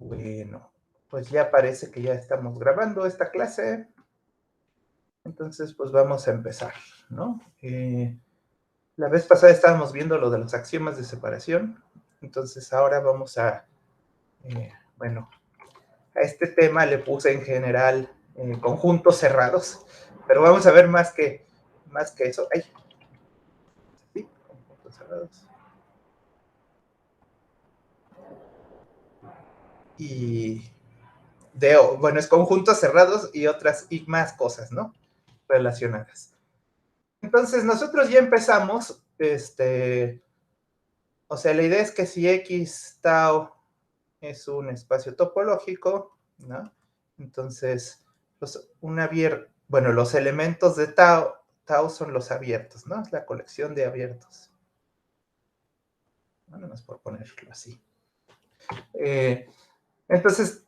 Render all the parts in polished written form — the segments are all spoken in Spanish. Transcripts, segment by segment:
Bueno, pues ya parece que ya estamos grabando esta clase. Entonces, pues vamos a empezar, ¿no? La vez pasada estábamos viendo lo de los axiomas de separación. Entonces, ahora vamos a, bueno, a este tema le puse en general conjuntos cerrados, pero vamos a ver más que eso. Ay, sí, conjuntos cerrados. Y bueno, es conjuntos cerrados y otras y más cosas, ¿no? Relacionadas. Entonces, nosotros ya empezamos, o sea, la idea es que si X tau es un espacio topológico, ¿no? Entonces, bueno, los elementos de tau son los abiertos, ¿no? Es la colección de abiertos. Bueno, más por ponerlo así. Entonces,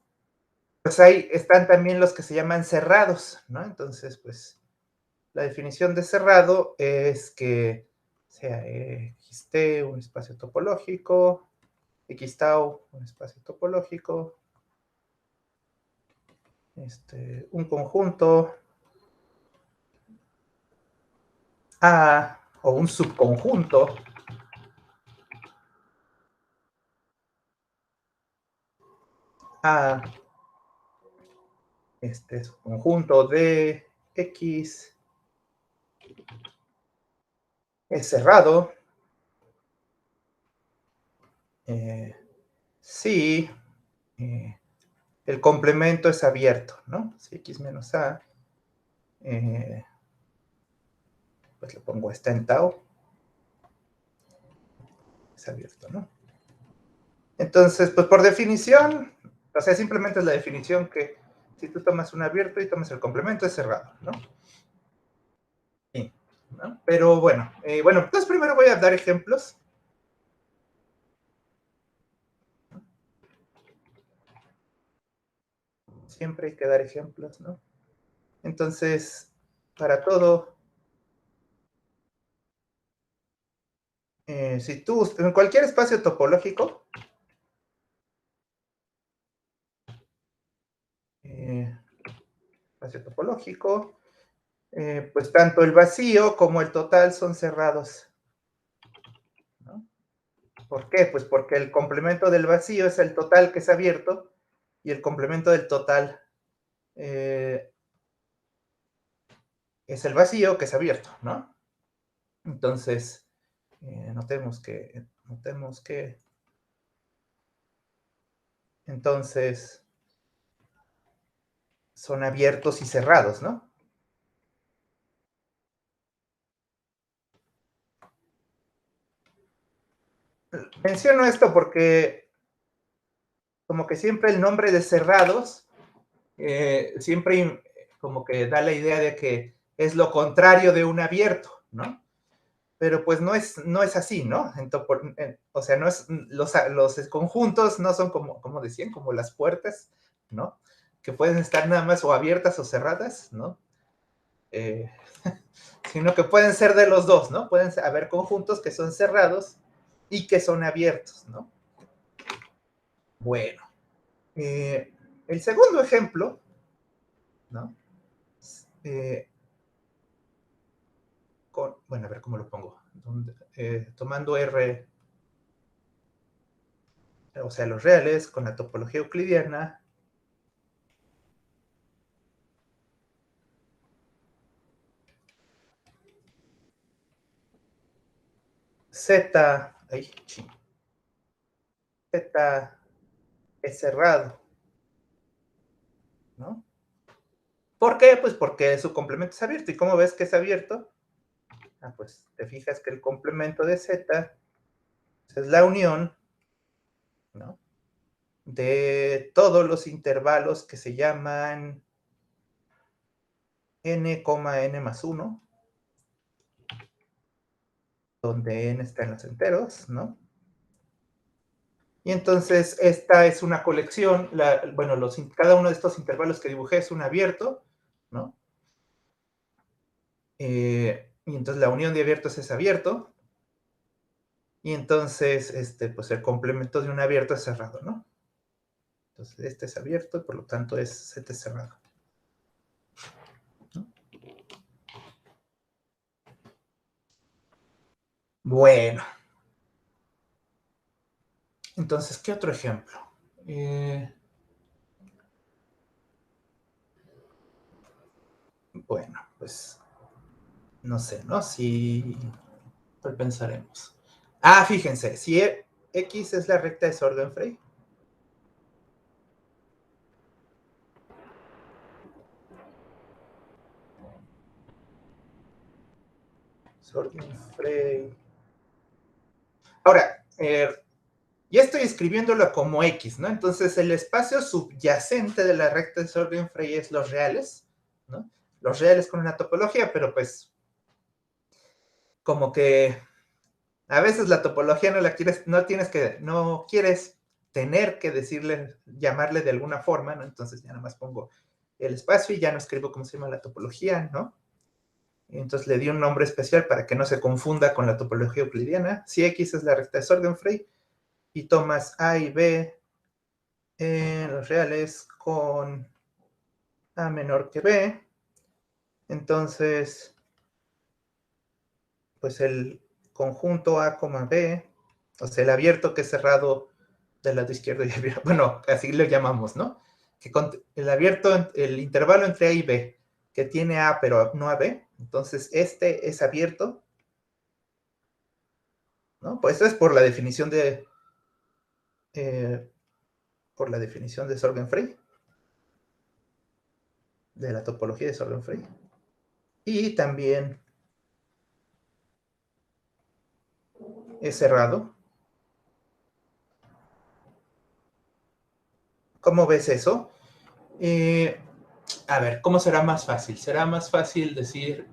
pues ahí están también los que se llaman cerrados, ¿no? Entonces, pues, la definición de cerrado es que sea Xt un espacio topológico, X tau un espacio topológico, un conjunto A o un subconjunto A, subconjunto de X es cerrado si el complemento es abierto, ¿no? Si X menos A, pues le pongo esta en tau, es abierto, ¿no? Entonces, pues por definición, o sea, simplemente es la definición que si tú tomas un abierto y tomas el complemento, es cerrado, ¿no? Sí, ¿no? Pero bueno, entonces primero voy a dar ejemplos. Siempre hay que dar ejemplos, ¿no? Entonces, para todo, si tú, en cualquier espacio topológico, espacio topológico, pues tanto el vacío como el total son cerrados, ¿no? ¿Por qué? Pues porque el complemento del vacío es el total que es abierto y el complemento del total es el vacío que es abierto, ¿no? Entonces, notemos que, entonces, son abiertos y cerrados, ¿no? Menciono esto porque como que siempre el nombre de cerrados siempre como que da la idea de que es lo contrario de un abierto, ¿no? Pero pues no es así, ¿no? O sea, no es, los conjuntos no son como decían, como las puertas, ¿no? Que pueden estar nada más o abiertas o cerradas, ¿no? Eh, sino que pueden ser de los dos, ¿no? Pueden haber conjuntos que son cerrados y que son abiertos, ¿no? Bueno, el segundo ejemplo, ¿no? Eh, bueno, a ver cómo lo pongo. Tomando R, o sea, los reales con la topología euclidiana, Z, ay, Z es cerrado, ¿no? ¿Por qué? Pues porque su complemento es abierto. ¿Y cómo ves que es abierto? Ah, pues te fijas que el complemento de Z es la unión, ¿no? De todos los intervalos que se llaman n, más 1, donde n está en los enteros, ¿no? Y entonces esta es una colección, bueno, cada uno de estos intervalos que dibujé es un abierto, ¿no? Y entonces la unión de abiertos es abierto, y entonces, pues el complemento de un abierto es cerrado, ¿no? Entonces, este es abierto y por lo tanto es set es cerrado. ¿No? Bueno. Entonces, ¿qué otro ejemplo? Bueno, pues no sé, ¿no? Si ¿cuál pensaremos? Ah, fíjense, si X es la recta de Sorgenfrey. Sorgenfrey. Ahora, ya estoy escribiéndolo como X, ¿no? Entonces, el espacio subyacente de la recta de Sorgenfrey es los reales, ¿no? Los reales con una topología, pero pues como que a veces la topología no la quieres, no quieres tener que decirle, llamarle de alguna forma, ¿no? Entonces ya nada más pongo el espacio y ya no escribo cómo se llama la topología, ¿no? Entonces le di un nombre especial para que no se confunda con la topología euclidiana. Si X es la recta de Sorgenfrey y tomas A y B en los reales con A menor que B, entonces pues el conjunto A, B, o sea, el abierto que es cerrado del lado izquierdo y abierto, bueno, así lo llamamos, ¿no? Que el abierto, el intervalo entre A y B, que tiene A pero no a B, entonces este es abierto, ¿no? Pues eso es por la definición de Sorgenfrey, de la topología de Sorgenfrey. Y también es cerrado. ¿Cómo ves eso? A ver, ¿cómo será más fácil? Será más fácil decir,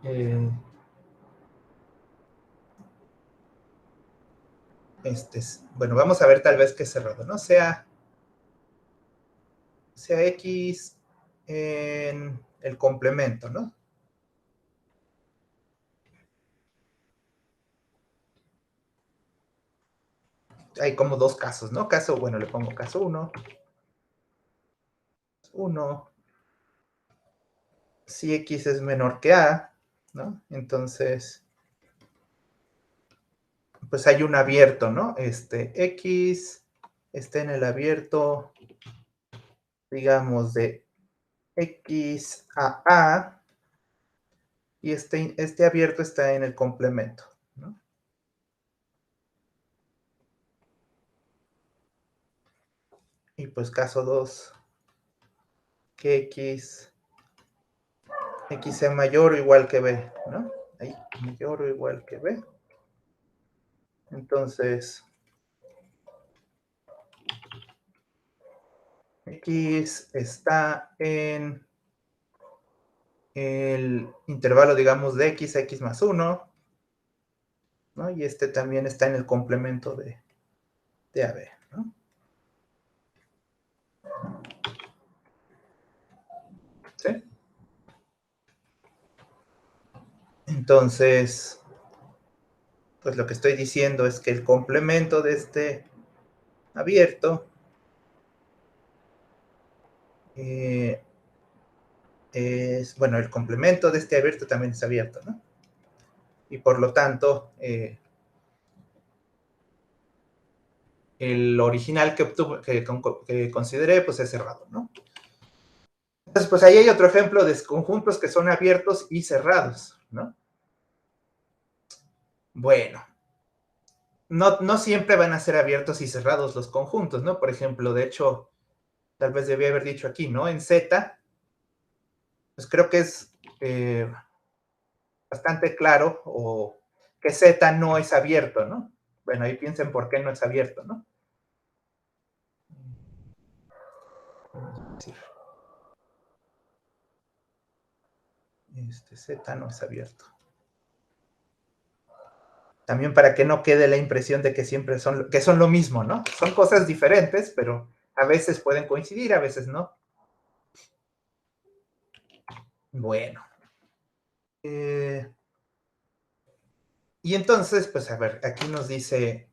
bueno, vamos a ver tal vez que es cerrado, ¿no? Sea X en el complemento, ¿no? Hay como dos casos, ¿no? Caso, bueno, le pongo caso 1. 1. Si X es menor que A, ¿no? Entonces, pues hay un abierto, ¿no? X está en el abierto, digamos, de X a A, y este abierto está en el complemento, ¿no? Y pues caso 2, que X sea mayor o igual que B, ¿no? Ahí, mayor o igual que B. Entonces, X está en el intervalo, digamos, de X a X más 1, ¿no? Y este también está en el complemento de AB, ¿no? ¿Sí? Entonces, pues lo que estoy diciendo es que el complemento de este abierto bueno, el complemento de este abierto también es abierto, ¿no? Y por lo tanto, el original que consideré, pues es cerrado, ¿no? Entonces, pues ahí hay otro ejemplo de conjuntos que son abiertos y cerrados, ¿no? Bueno, no siempre van a ser abiertos y cerrados los conjuntos, ¿no? Por ejemplo, de hecho, tal vez debía haber dicho aquí, ¿no? En Z, pues creo que es bastante claro que Z no es abierto, ¿no? Bueno, ahí piensen por qué no es abierto, ¿no? Z no es abierto. También para que no quede la impresión de que siempre son lo mismo, ¿no? Son cosas diferentes, pero a veces pueden coincidir, a veces no. Bueno. Y entonces, pues a ver, aquí nos dice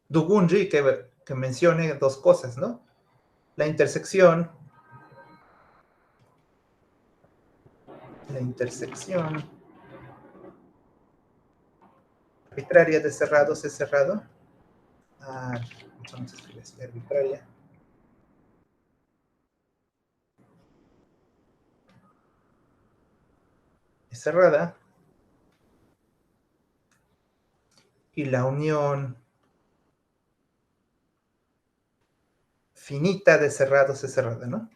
Dugunji que mencione dos cosas, ¿no? La intersección arbitraria de cerrados es cerrado. Entonces escribe así, arbitraria. Es cerrada. Y la unión finita de cerrados es cerrada, ¿no?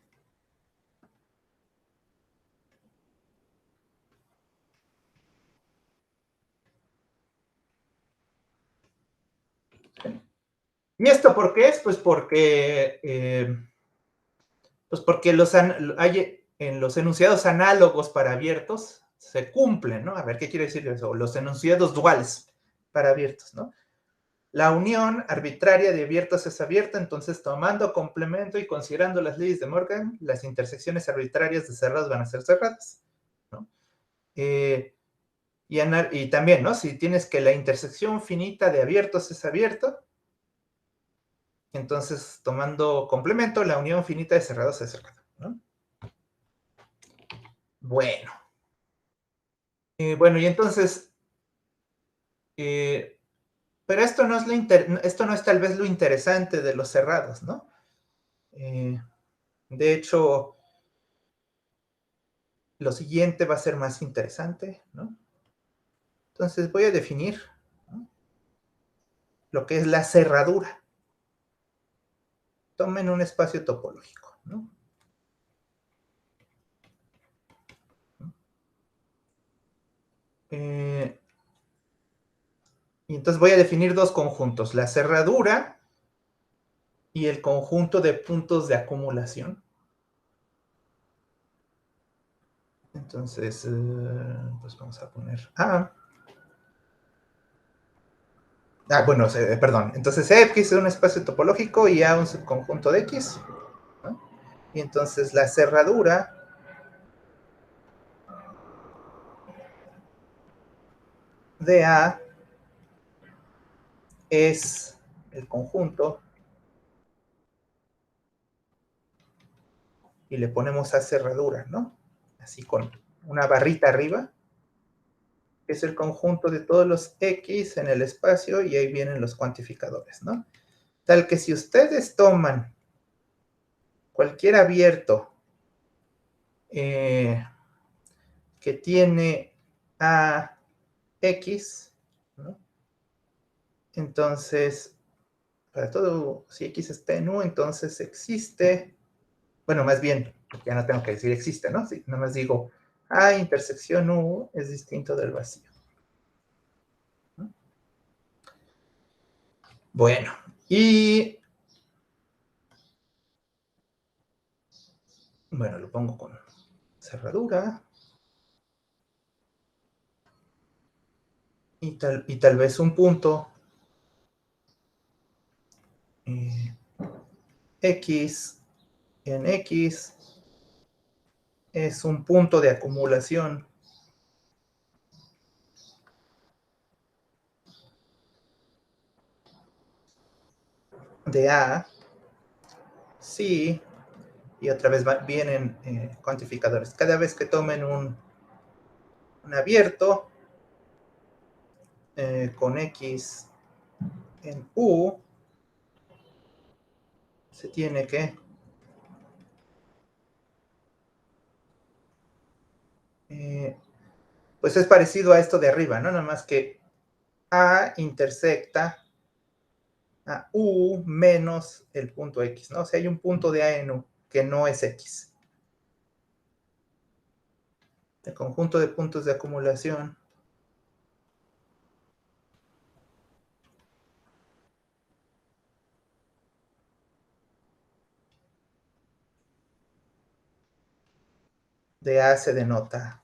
¿Y esto por qué es? Pues porque hay en los enunciados análogos para abiertos se cumplen, ¿no? A ver, ¿qué quiere decir eso? Los enunciados duales para abiertos, ¿no? La unión arbitraria de abiertos es abierta, entonces tomando complemento y considerando las leyes de Morgan, las intersecciones arbitrarias de cerrados van a ser cerradas, ¿no? Y también, ¿no? Si tienes que la intersección finita de abiertos es abierto, entonces tomando complemento, la unión finita de cerrados es cerrada, ¿no? Bueno. Bueno, y entonces, pero esto no es tal vez lo interesante de los cerrados, ¿no? De hecho, lo siguiente va a ser más interesante, ¿no? Entonces voy a definir, ¿no?, lo que es la cerradura. Tomen un espacio topológico, ¿no? Y entonces voy a definir dos conjuntos, la cerradura y el conjunto de puntos de acumulación. Entonces, pues vamos a poner A. Bueno, perdón. Entonces X es un espacio topológico y A un subconjunto de X, ¿no? Y entonces la cerradura de A es el conjunto y le ponemos A cerradura, ¿no? Así con una barrita arriba, que es el conjunto de todos los X en el espacio y ahí vienen los cuantificadores, ¿no? Tal que si ustedes toman cualquier abierto que tiene a X, ¿no?, entonces, para todo, si X está en U, entonces existe, bueno, más bien, ya no tengo que decir existe, ¿no? Sí, nada más digo, A intersección U es distinto del vacío, ¿no? Bueno, y bueno, lo pongo con cerradura. Y tal vez un punto X en X es un punto de acumulación de A, sí, y otra vez vienen cuantificadores. Cada vez que tomen un abierto con X en U, se tiene que pues es parecido a esto de arriba, ¿no? Nada más que A intersecta a U menos el punto X, ¿no? O sea, hay un punto de A en U que no es X. El conjunto de puntos de acumulación de A se denota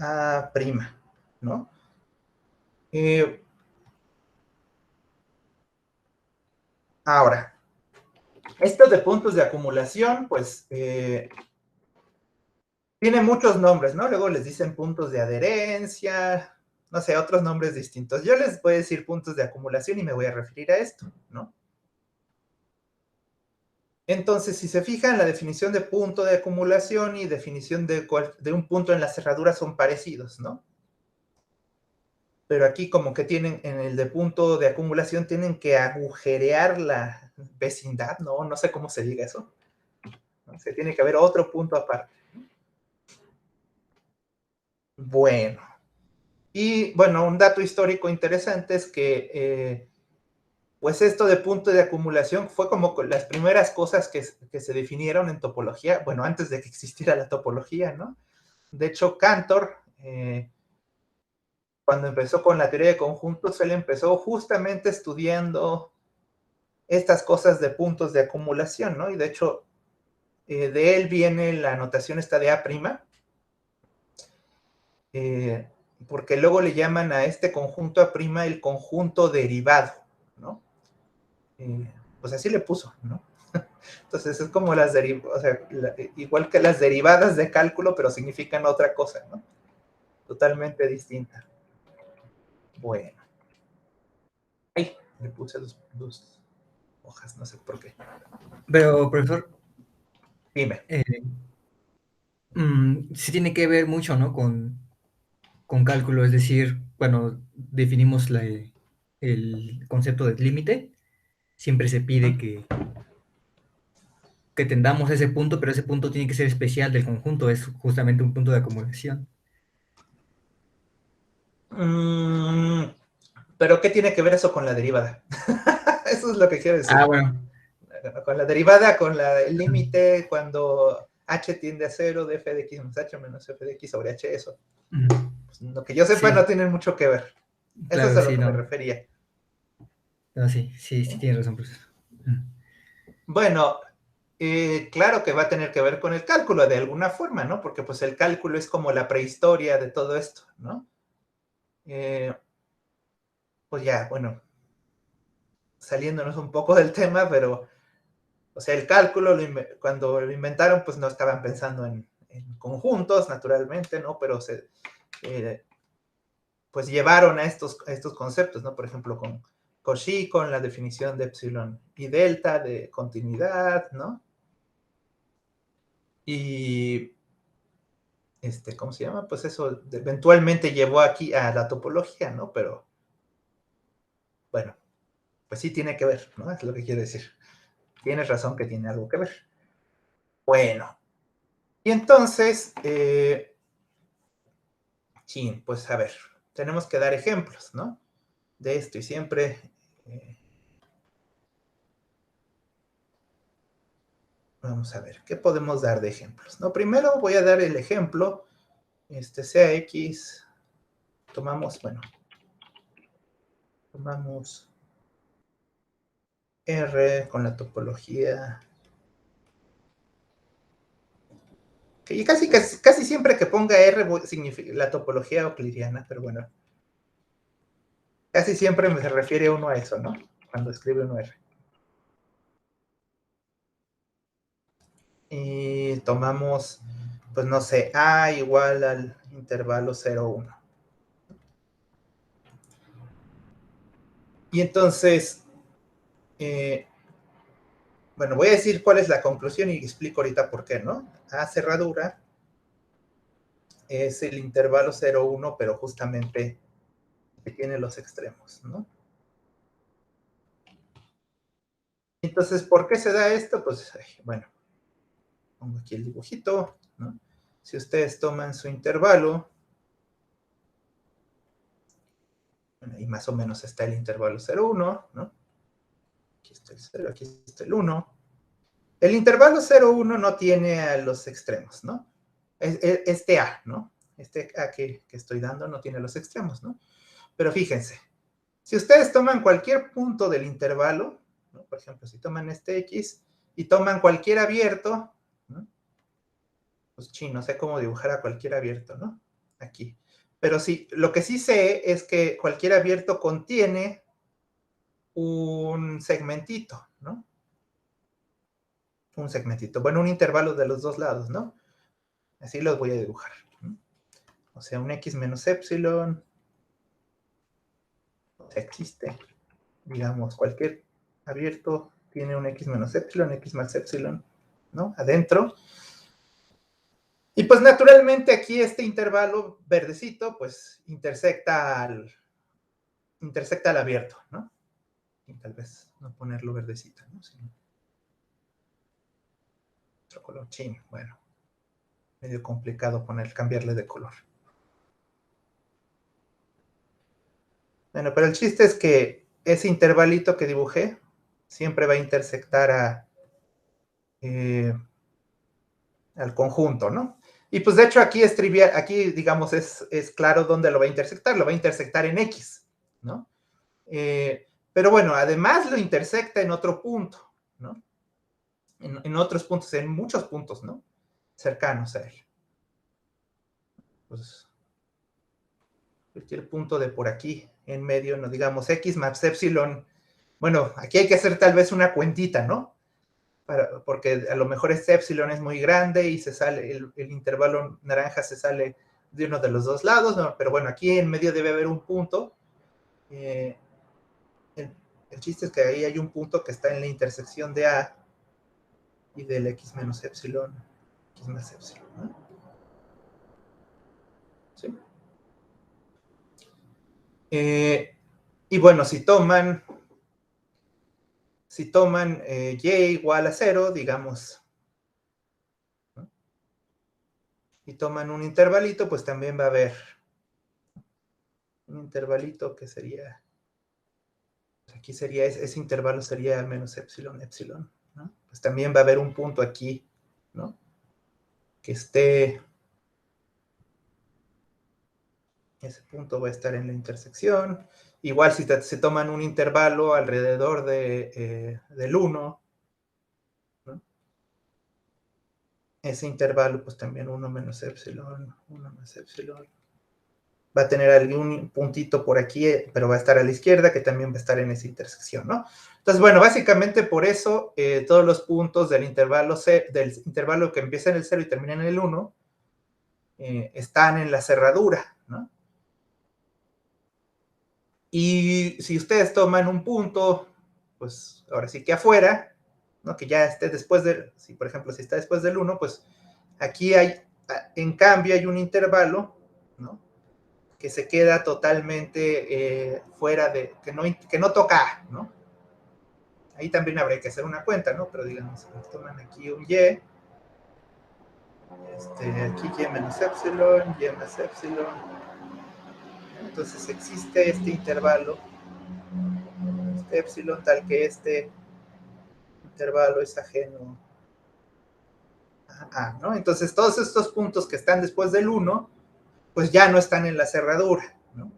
A', ¿no? Ahora, esto de puntos de acumulación, pues, tiene muchos nombres, ¿no? Luego les dicen puntos de adherencia, no sé, otros nombres distintos. Yo les voy a decir puntos de acumulación y me voy a referir a esto, ¿no? Entonces, si se fijan, la definición de punto de acumulación y definición de un punto en la cerradura son parecidos, ¿no? Pero aquí como que tienen, en el de punto de acumulación, tienen que agujerear la vecindad, ¿no? No sé cómo se diga eso. ¿No? Se tiene que haber otro punto aparte. Bueno. Y bueno, un dato histórico interesante es que pues esto de punto de acumulación fue como las primeras cosas que se definieron en topología, bueno, antes de que existiera la topología, ¿no? De hecho, Cantor, cuando empezó con la teoría de conjuntos, él empezó justamente estudiando estas cosas de puntos de acumulación, ¿no? Y de hecho, de él viene la notación esta de A', porque luego le llaman a este conjunto A' el conjunto derivado, ¿no? Pues así le puso, ¿no? Entonces es como las derivadas, o sea, igual que las derivadas de cálculo, pero significan otra cosa, ¿no? Totalmente distinta. Bueno. Ay, le puse dos hojas, no sé por qué. Pero, profesor, Dime. sí tiene que ver mucho, ¿no? Con cálculo, es decir, bueno, definimos el concepto de límite, siempre se pide que tendamos ese punto, pero ese punto tiene que ser especial del conjunto, es justamente un punto de acumulación. Pero ¿qué tiene que ver eso con la derivada? Eso es lo que quiero Ah, decir. bueno. Con la derivada, con el límite, cuando h tiende a 0 de f de x menos h menos f de x sobre h, eso. Pues, lo que yo sepa no Sí, tienen mucho que ver. Eso es claro, a lo sí, que me no. refería. No, sí, sí, sí tiene razón, profesor. Bueno, claro que va a tener que ver con el cálculo de alguna forma, ¿no? Porque pues el cálculo es como la prehistoria de todo esto, ¿no? Eh, pues ya, bueno, saliéndonos un poco del tema, pero, o sea, el cálculo, cuando lo inventaron, pues no estaban pensando en conjuntos, naturalmente, ¿no? Pero pues llevaron a estos conceptos, ¿no? Por ejemplo, con Cauchy, con la definición de epsilon y delta, de continuidad, ¿no? Y ¿cómo se llama? Pues eso eventualmente llevó aquí a la topología, ¿no? Pero bueno, pues sí tiene que ver, ¿no? Es lo que quiero decir. Tienes razón que tiene algo que ver. Bueno, y entonces, sí, pues a ver, tenemos que dar ejemplos, ¿no? De esto y siempre, vamos a ver, ¿qué podemos dar de ejemplos? No, primero voy a dar el ejemplo, sea X, tomamos, bueno, tomamos R con la topología. Y casi siempre que ponga R significa la topología euclidiana, pero bueno, casi siempre se refiere uno a eso, ¿no? Cuando escribe uno R. Y tomamos, pues no sé, A igual al intervalo 0, 1. Y entonces, bueno, voy a decir cuál es la conclusión y explico ahorita por qué, ¿no? A cerradura es el intervalo 0, 1, pero justamente que tiene los extremos, ¿no? Entonces, ¿por qué se da esto? Pues, bueno, pongo aquí el dibujito, ¿no? Si ustedes toman su intervalo, bueno, ahí más o menos está el intervalo 0, 1, ¿no? Aquí está el 0, aquí está el 1. El intervalo 0, 1 no tiene a los extremos, ¿no? Este A, ¿no? Este A que estoy dando no tiene los extremos, ¿no? Pero fíjense, si ustedes toman cualquier punto del intervalo, ¿no? Por ejemplo, si toman este X y toman cualquier abierto, ¿no? Pues no sé cómo dibujar a cualquier abierto, ¿no? Aquí. Pero sí, lo que sí sé es que cualquier abierto contiene un segmentito, ¿no? Un segmentito. Bueno, un intervalo de los dos lados, ¿no? Así los voy a dibujar. ¿No? O sea, un x menos epsilon, existe, digamos, cualquier abierto tiene un x menos epsilon, x más epsilon, ¿no? Adentro. Y pues naturalmente aquí este intervalo verdecito, pues intersecta al abierto, ¿no? Y tal vez no ponerlo verdecito, ¿no? Sino otro color chin, bueno, medio complicado cambiarle de color. Bueno, pero el chiste es que ese intervalito que dibujé siempre va a intersectar al conjunto, ¿no? Y pues de hecho aquí es trivial, aquí digamos es claro dónde lo va a intersectar en X, ¿no? Pero bueno, además lo intersecta en otro punto, ¿no? En otros puntos, en muchos puntos, ¿no? Cercanos a él. Pues cualquier punto de por aquí, en medio, no digamos X más epsilon. Bueno, aquí hay que hacer tal vez una cuentita, ¿no? Porque a lo mejor este epsilon es muy grande y se sale, el intervalo naranja se sale de uno de los dos lados, ¿no? Pero bueno, aquí en medio debe haber un punto. El, el chiste es que ahí hay un punto que está en la intersección de A y del X menos epsilon, X más epsilon, ¿no? ¿Sí? Y bueno, si toman y igual a 0, digamos, ¿no? Y toman un intervalito, pues también va a haber un intervalito que sería, aquí sería, ese intervalo sería menos epsilon, epsilon, ¿no? Pues también va a haber un punto aquí, ¿no? Que esté, ese punto va a estar en la intersección. Igual si se toman un intervalo alrededor del 1, ¿no? Ese intervalo, pues también 1 menos epsilon, 1 más epsilon. Va a tener algún puntito por aquí, pero va a estar a la izquierda, que también va a estar en esa intersección, ¿no? Entonces, bueno, básicamente por eso todos los puntos del intervalo que empieza en el 0 y termina en el 1 están en la cerradura, ¿no? Y si ustedes toman un punto, pues ahora sí que afuera, ¿no? Que ya esté después si por ejemplo, si está después del 1, pues aquí hay, en cambio, hay un intervalo, ¿no? Que se queda totalmente fuera que no toca, ¿no? Ahí también habría que hacer una cuenta, ¿no? Pero digamos, toman aquí un Y, aquí Y menos epsilon, Y más epsilon. Entonces existe este intervalo, este epsilon, tal que este intervalo es ajeno a A, ¿no? Entonces todos estos puntos que están después del 1, pues ya no están en la cerradura, ¿no?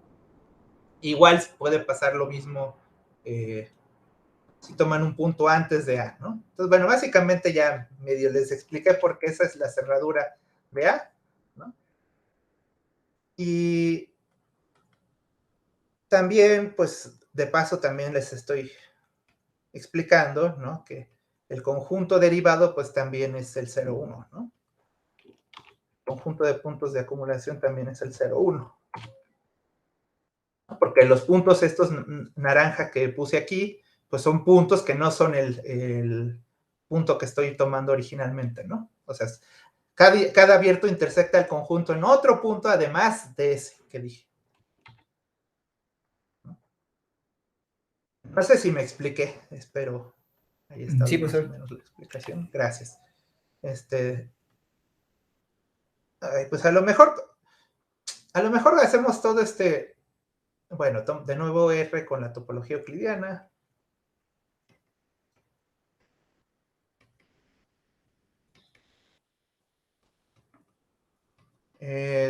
Igual puede pasar lo mismo si toman un punto antes de A, ¿no? Entonces, bueno, básicamente ya medio les expliqué por qué esa es la cerradura de A, ¿no? Y también, pues, de paso también les estoy explicando, ¿no? Que el conjunto derivado, pues, también es el 0,1, ¿no? El conjunto de puntos de acumulación también es el 0,1. Porque los puntos estos naranja que puse aquí, pues son puntos que no son el punto que estoy tomando originalmente, ¿no? O sea, cada abierto intersecta el conjunto en otro punto, además de ese que dije. No sé si me expliqué, espero haya estado Sí, más o profesor. menos la explicación. Gracias. Pues a lo mejor hacemos todo bueno, de nuevo R con la topología euclidiana.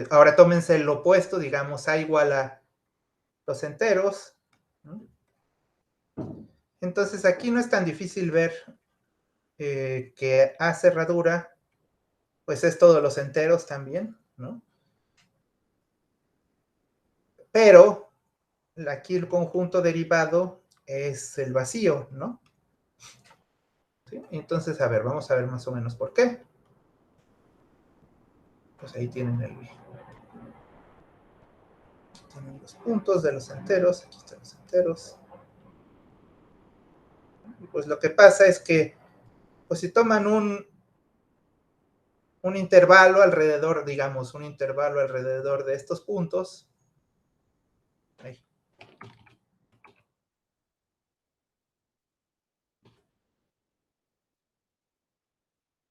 Ahora tómense el opuesto, digamos, A igual a los enteros, ¿no? Entonces aquí no es tan difícil ver que A cerradura, pues es todos los enteros también, ¿no? Pero aquí el conjunto derivado es el vacío, ¿no? ¿Sí? Entonces, a ver, vamos a ver más o menos por qué. Pues ahí tienen tienen los puntos de los enteros, aquí están los enteros. Y pues lo que pasa es que, pues si toman un intervalo alrededor, digamos, un intervalo alrededor de estos puntos, ahí,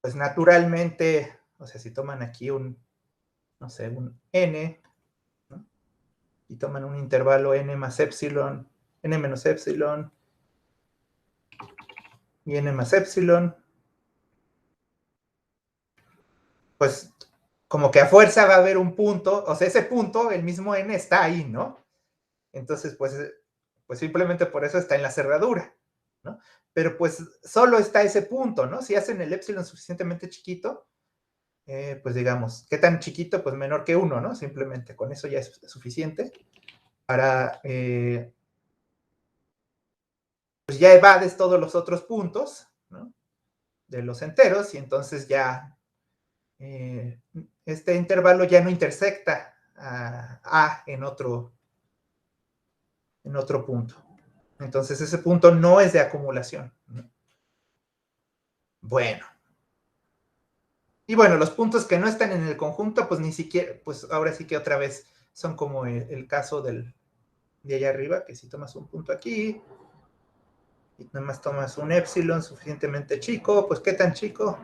pues naturalmente, o sea, si toman aquí no sé, un n, ¿no? Y toman un intervalo n más epsilon, n menos epsilon y n más epsilon, pues como que a fuerza va a haber un punto, o sea, ese punto, el mismo n está ahí, ¿no? Entonces, pues simplemente por eso está en la cerradura, ¿no? Pero pues solo está ese punto, ¿no? Si hacen el epsilon suficientemente chiquito, pues digamos, ¿qué tan chiquito? Pues menor que 1, ¿no? Simplemente con eso ya es suficiente para, pues ya evades todos los otros puntos, ¿no? De los enteros y entonces ya este intervalo ya no intersecta a en otro punto. Entonces ese punto no es de acumulación, ¿no? Bueno. Y bueno, los puntos que no están en el conjunto, pues ni siquiera, pues ahora sí que otra vez son como el caso de allá arriba, que si tomas un punto aquí y nada más tomas un epsilon suficientemente chico, pues ¿qué tan chico?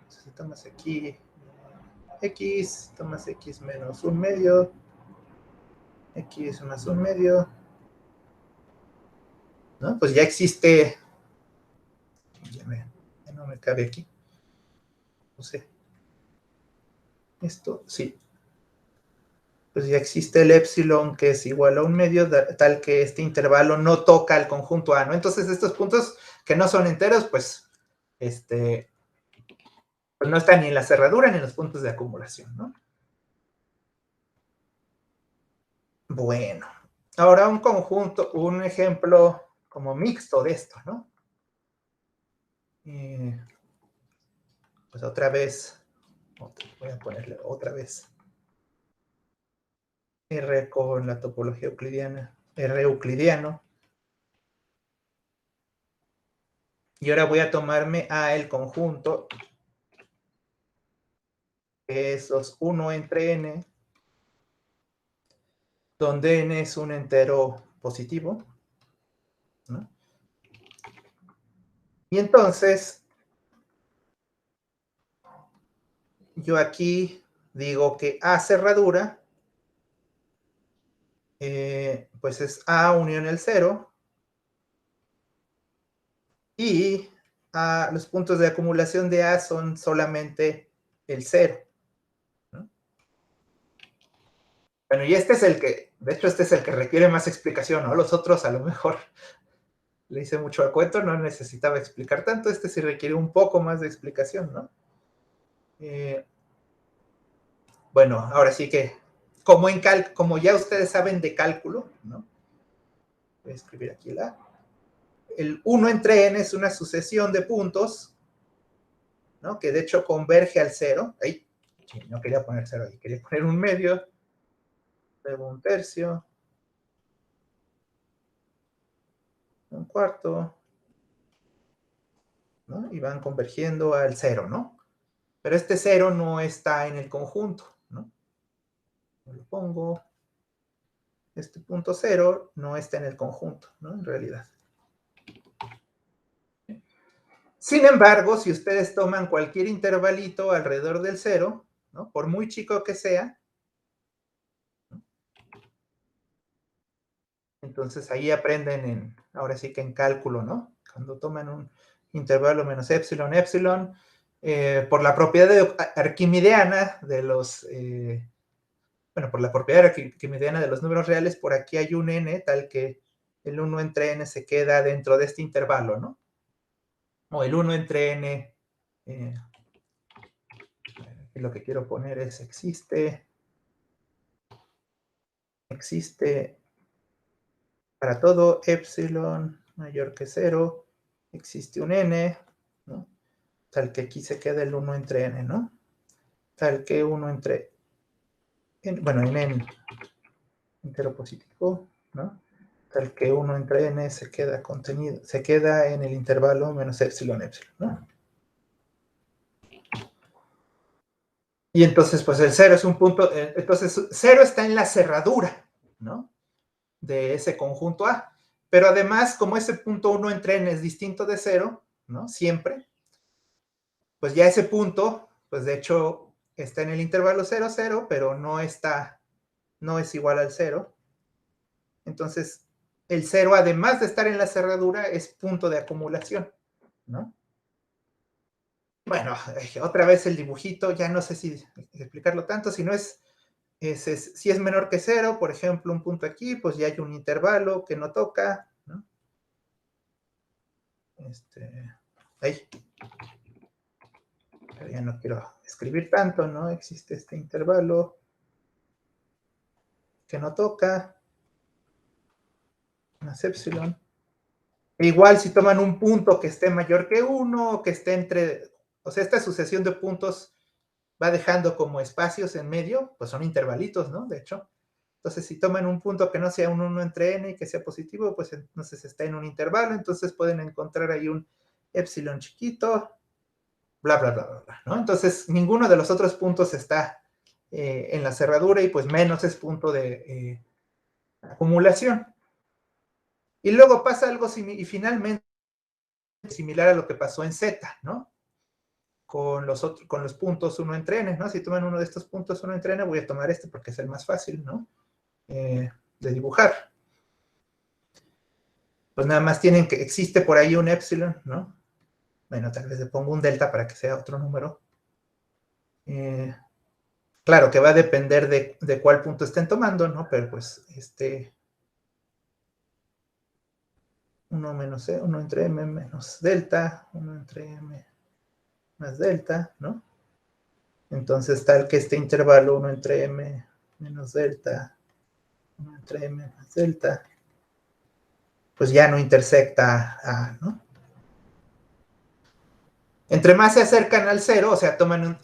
Si tomas aquí x, tomas x menos un medio, x más un medio, ¿no? Pues ya existe, ya no me cabe aquí, no sé, esto, sí, pues ya existe el epsilon que es igual a un medio, tal que este intervalo no toca el conjunto A, ¿no? Entonces estos puntos que no son enteros, pues, pues no están ni en la cerradura ni en los puntos de acumulación, ¿no? Bueno, ahora un conjunto, un ejemplo como mixto de esto, ¿no? Pues otra vez, voy a ponerle otra vez R con la topología euclidiana, R euclidiano. Y ahora voy a tomarme a el conjunto, que es los 1 entre n, donde n es un entero positivo, ¿no? Y entonces, yo aquí digo que A cerradura, pues es A unión el 0, y los puntos de acumulación de A son solamente el 0, ¿no? Bueno, y este es el que, de hecho, este es el que requiere más explicación, ¿no? Los otros a lo mejor le hice mucho al cuento, no necesitaba explicar tanto, este sí requiere un poco más de explicación, ¿no? Bueno, ahora sí que, como ya ustedes saben de cálculo, ¿no? Voy a escribir aquí el 1 entre n es una sucesión de puntos, ¿no? Que de hecho converge al 0. Ahí, no quería poner 0 ahí, quería poner un medio, luego un tercio, un cuarto, ¿no? Y van convergiendo al 0, ¿no? Pero este 0 no está en el conjunto, ¿no? Lo pongo, este punto 0 no está en el conjunto, ¿no? En realidad. Sin embargo, si ustedes toman cualquier intervalito alrededor del 0, ¿no? Por muy chico que sea, ¿no? Entonces ahí aprenden ahora sí que en cálculo, ¿no? Cuando toman un intervalo menos epsilon, epsilon, por la propiedad arquimidiana de los, bueno, por la propiedad arquimidiana de los números reales, por aquí hay un n, tal que el 1 entre n se queda dentro de este intervalo, ¿no? O el 1 entre n, lo que quiero poner es existe para todo epsilon mayor que 0, existe un n, ¿no? Tal que aquí se queda el 1 entre n, ¿no? Tal que 1 entre, bueno, en entero positivo, ¿no? Tal que 1 entre n se queda contenido, se queda en el intervalo menos epsilon, ¿no? Y entonces, pues el 0 es un punto, entonces 0 está en la cerradura, ¿no? De ese conjunto A. Pero además, como ese punto 1 entre n es distinto de 0, ¿no? Siempre, pues ya ese punto, pues de hecho está en el intervalo 0, 0, pero no es igual al 0. Entonces, el 0, además de estar en la cerradura, es punto de acumulación, ¿no? Bueno, otra vez el dibujito, ya no sé si explicarlo tanto, si no si es menor que 0, por ejemplo, un punto aquí, pues ya hay un intervalo que no toca, ¿no? Ahí. Pero ya no quiero escribir tanto, ¿no? Existe este intervalo que no toca, más epsilon. E igual si toman un punto que esté mayor que 1, que esté entre, o sea, esta sucesión de puntos va dejando como espacios en medio, pues son intervalitos, ¿no? De hecho. Entonces, si toman un punto que no sea un 1 entre n y que sea positivo, pues entonces está en un intervalo, entonces pueden encontrar ahí un epsilon chiquito, bla, bla, bla, bla, bla, ¿no? Entonces, ninguno de los otros puntos está en la cerradura y pues menos es punto de acumulación. Y luego pasa algo y finalmente similar a lo que pasó en Z, ¿no? Con los puntos 1 entre n, ¿no? Si toman uno de estos puntos 1 entre n, voy a tomar este porque es el más fácil, ¿no? De dibujar. Pues nada más existe por ahí un epsilon, ¿no? Bueno, tal vez le pongo un delta para que sea otro número. Claro que va a depender de cuál punto estén tomando, ¿no? Pero pues 1 menos 1 entre m menos delta, 1 entre m más delta, ¿no? Entonces tal que este intervalo 1 entre m menos delta, 1 entre m más delta, pues ya no intersecta a, ¿no? Entre más se acercan al 0, o sea, toman,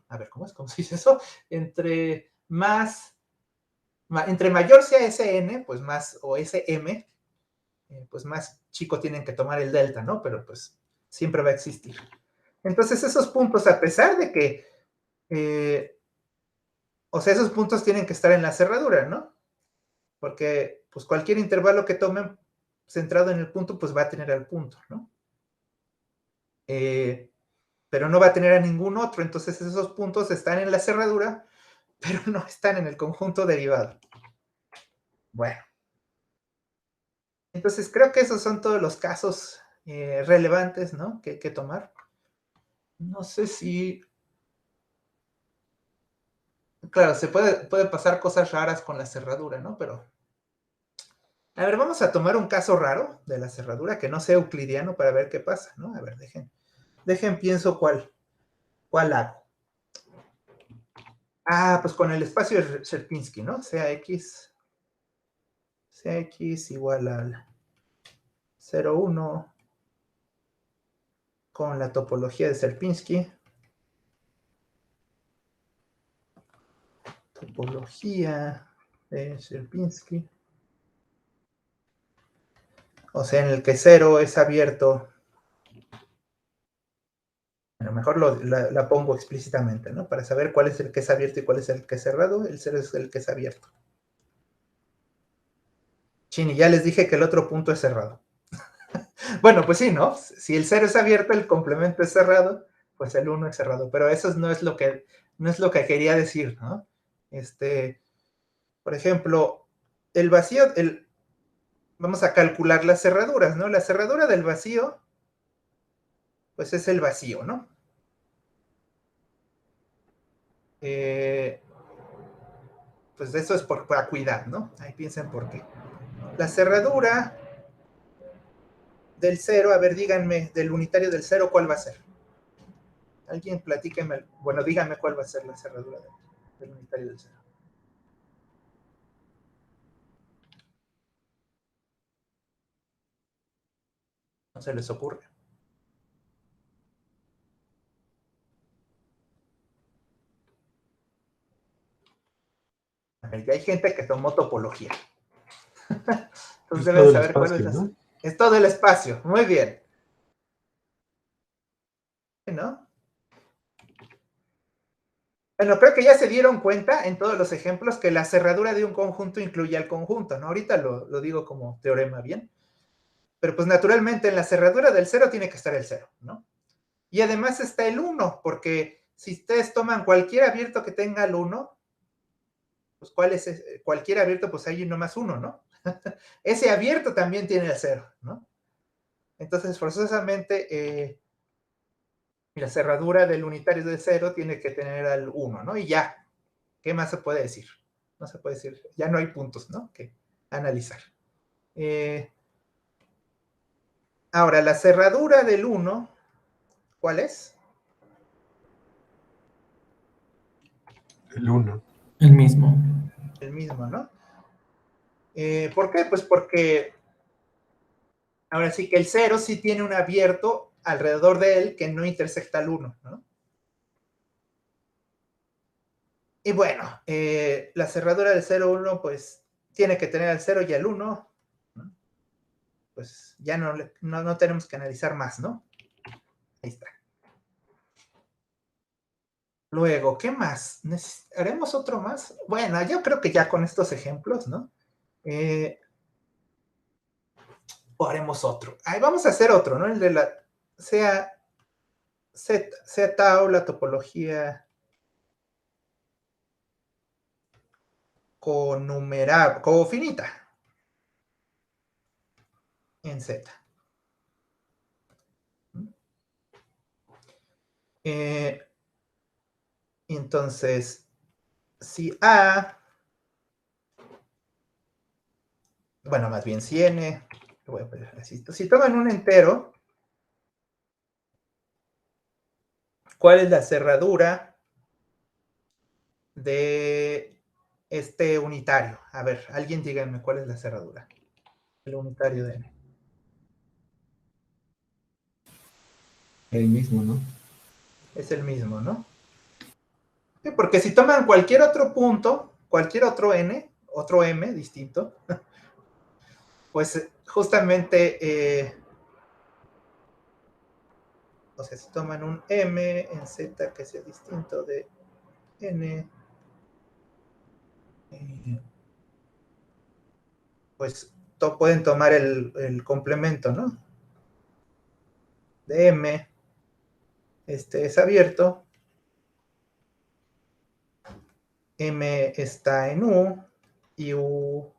a ver, ¿cómo se dice eso? Entre mayor sea Sn, pues más, o Sm, pues más chico tienen que tomar el delta, ¿no? Pero pues siempre va a existir. Entonces esos puntos, a pesar de que, o sea, esos puntos tienen que estar en la cerradura, ¿no? Porque pues cualquier intervalo que tomen centrado en el punto, pues va a tener al punto, ¿no? Pero no va a tener a ningún otro, entonces esos puntos están en la cerradura, pero no están en el conjunto derivado. Bueno. Entonces creo que esos son todos los casos relevantes, ¿no? Que hay que tomar. No sé si... Claro, se puede pasar cosas raras con la cerradura, ¿no? Pero... A ver, vamos a tomar un caso raro de la cerradura que no sea euclidiano para ver qué pasa, ¿no? A ver, pienso cuál hago. Ah, pues con el espacio de Sierpinski, ¿no? Sea X igual al 0, 1 con la topología de Sierpinski. Topología de Sierpinski. O sea, en el que 0 es abierto. A lo mejor la pongo explícitamente, ¿no? Para saber cuál es el que es abierto y cuál es el que es cerrado. El 0 es el que es abierto. Chini, ya les dije que el otro punto es cerrado. Bueno, pues sí, ¿no? Si el 0 es abierto, el complemento es cerrado, pues el 1 es cerrado. Pero eso no es lo que quería decir, ¿no? Por ejemplo, el vacío, vamos a calcular las cerraduras, ¿no? La cerradura del vacío, pues es el vacío, ¿no? Pues eso es por acuidad, ¿no? Ahí piensen por qué. La cerradura del 0, a ver, díganme, del unitario del 0, ¿cuál va a ser? Alguien platíqueme, bueno, díganme cuál va a ser la cerradura del unitario del 0. ¿No se les ocurre? Ya hay gente que tomó topología. Entonces Es deben todo el saber cuál es espacio, ¿no? Es todo el espacio. Muy bien. ¿No? Bueno, creo que ya se dieron cuenta en todos los ejemplos que la cerradura de un conjunto incluye al conjunto, ¿no? Ahorita lo digo como teorema, ¿bien? Pero pues naturalmente en la cerradura del 0 tiene que estar el 0, ¿no? Y además está el 1, porque si ustedes toman cualquier abierto que tenga el 1, pues ¿cuál es ese? Cualquier abierto, pues hay uno más 1, ¿no? Ese abierto también tiene el 0, ¿no? Entonces, forzosamente, la cerradura del unitario de 0 tiene que tener al 1, ¿no? Y ya, ¿qué más se puede decir? No se puede decir, ya no hay puntos, ¿no? Que analizar. Ahora, la cerradura del 1, ¿cuál es? El 1. El mismo. El mismo, ¿no? ¿Por qué? Pues porque ahora sí que el 0 sí tiene un abierto alrededor de él que no intersecta al 1, ¿no? Y bueno, la cerradura del 0, 1, pues tiene que tener al 0 y al 1, ¿no? Pues ya no tenemos que analizar más, ¿no? Ahí está. Luego, ¿qué más? ¿Haremos otro más? Bueno, yo creo que ya con estos ejemplos, ¿no? O haremos otro. Ahí vamos a hacer otro, ¿no? El de la sea Z o la topología cofinita en Z. Entonces, si A, bueno, más bien si N, lo voy a poner así. Si toman un entero, ¿cuál es la cerradura de este unitario? A ver, alguien díganme cuál es la cerradura. El unitario de N. El mismo, ¿no? Es el mismo, ¿no? Sí, porque si toman cualquier otro punto, cualquier otro N, otro M distinto, pues justamente, o sea, si toman un M en Z que sea distinto de N, pues pueden tomar el complemento, ¿no? De M, este es abierto, M está en U, y U,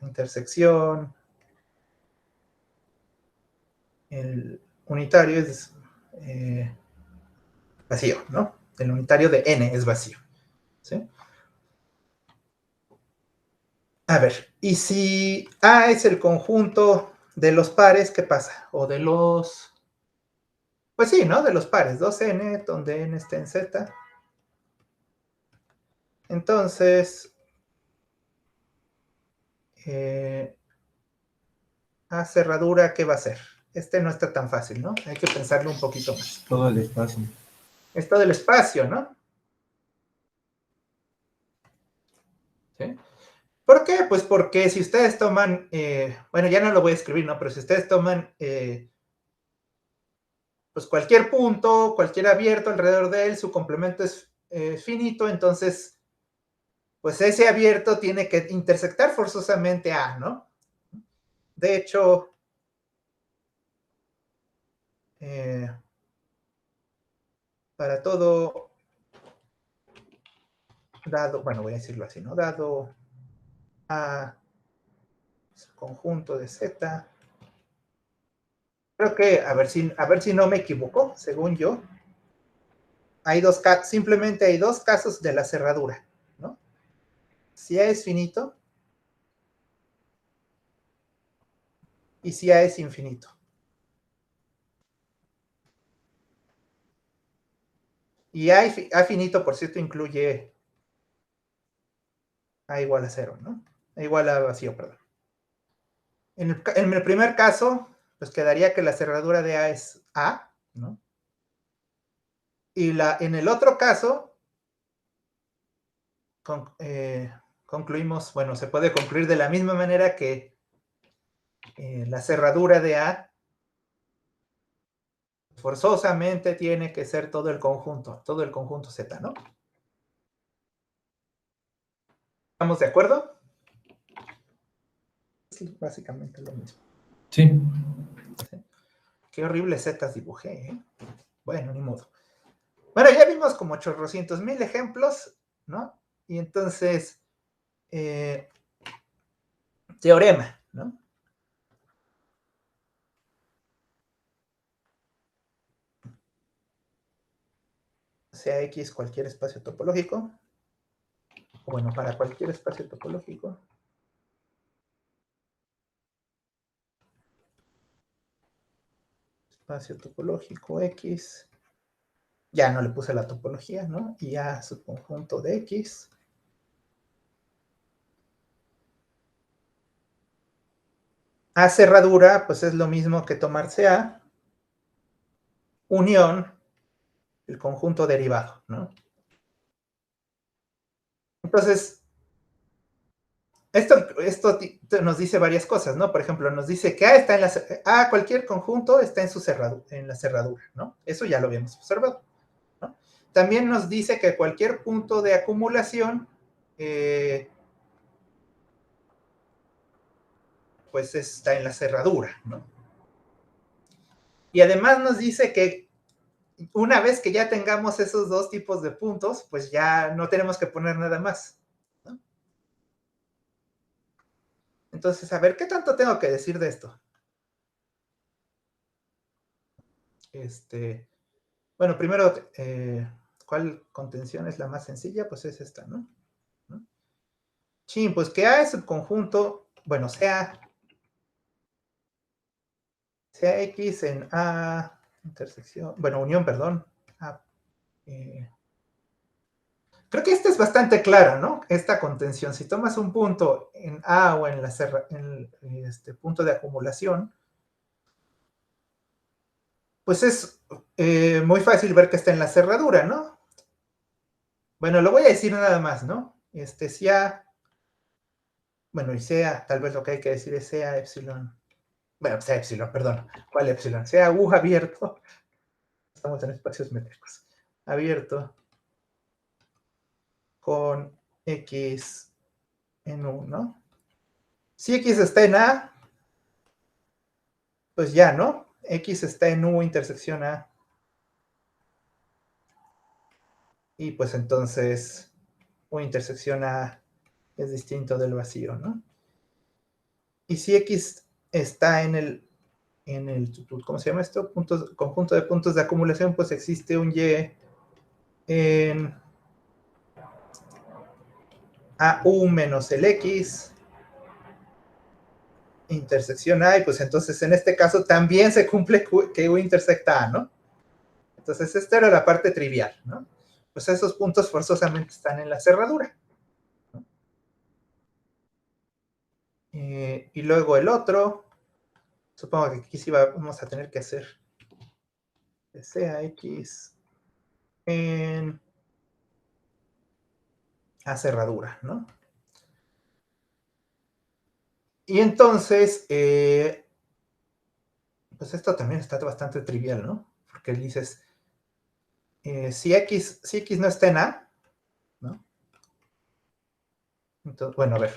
intersección, el unitario es vacío, ¿no? El unitario de N es vacío, ¿sí? A ver, y si A es el conjunto de los pares, ¿qué pasa? O de los... Pues sí, ¿no? De los pares, 2N, donde N está en Z. Entonces, A cerradura, ¿qué va a ser? Este no está tan fácil, ¿no? Hay que pensarlo un poquito más. Todo el espacio. Es todo el espacio, ¿no? ¿Sí? ¿Por qué? Pues porque si ustedes toman, bueno, ya no lo voy a escribir, ¿no? Pero si ustedes toman, pues cualquier punto, cualquier abierto alrededor de él, su complemento es finito, entonces, pues ese abierto tiene que intersectar forzosamente A, ¿no? De hecho, para todo dado, bueno, voy a decirlo así, ¿no? Dado A conjunto de Z, creo que, a ver si no me equivoco, según yo, hay simplemente hay dos casos de la cerradura, ¿no? Si A es finito y si A es infinito. Y A finito, por cierto, incluye A igual a 0, ¿no? A igual a vacío, perdón. En el primer caso, pues quedaría que la cerradura de A es A, ¿no? Y en el otro caso, concluimos, bueno, se puede concluir de la misma manera que la cerradura de A forzosamente tiene que ser todo el conjunto Z, ¿no? ¿Estamos de acuerdo? Es básicamente lo mismo. Sí. Qué horribles zetas dibujé, ¿eh? Bueno, ni modo. Bueno, ya vimos como 800,000 ejemplos, ¿no? Y entonces, teorema, ¿no? Sea X cualquier espacio topológico, o bueno, para cualquier espacio topológico, espacio topológico X, ya no le puse la topología, ¿no? Y A subconjunto de X. A cerradura, pues es lo mismo que tomarse A, unión, el conjunto derivado, ¿no? Entonces, esto nos dice varias cosas, ¿no? Por ejemplo, nos dice que A está en A, cualquier conjunto está en la cerradura, ¿no? Eso ya lo habíamos observado, ¿no? También nos dice que cualquier punto de acumulación, pues está en la cerradura, ¿no? Y además nos dice que una vez que ya tengamos esos dos tipos de puntos, pues ya no tenemos que poner nada más, ¿no? Entonces, a ver, ¿qué tanto tengo que decir de esto? Bueno, primero, ¿cuál contención es la más sencilla? Pues es esta, ¿no? Sí, pues que A es subconjunto, bueno, sea X en A intersección, bueno, unión, perdón. Creo que esta es bastante clara, ¿no? Esta contención, si tomas un punto en A o en este punto de acumulación, pues es muy fácil ver que está en la cerradura, ¿no? Bueno, lo voy a decir nada más, ¿no? Si A, bueno, y sea, tal vez lo que hay que decir es sea epsilon, bueno, sea epsilon, perdón, ¿cuál epsilon? Sea U abierto, estamos en espacios métricos, abierto con X en U, ¿no? Si X está en A, pues ya, ¿no? X está en U intersección A. Y pues entonces U intersección A es distinto del vacío, ¿no? Y si X está en el ¿cómo se llama esto? Conjunto de puntos de acumulación, pues existe un Y en AU menos el X intersección A, y pues entonces en este caso también se cumple que U intersecta A, ¿no? Entonces esta era la parte trivial, ¿no? Pues esos puntos forzosamente están en la cerradura, ¿no? Y luego el otro, supongo que aquí sí vamos a tener que hacer que sea X en A cerradura, ¿no? Y entonces, pues esto también está bastante trivial, ¿no? Porque dices, si X no está en A, ¿no? Entonces, bueno, a ver.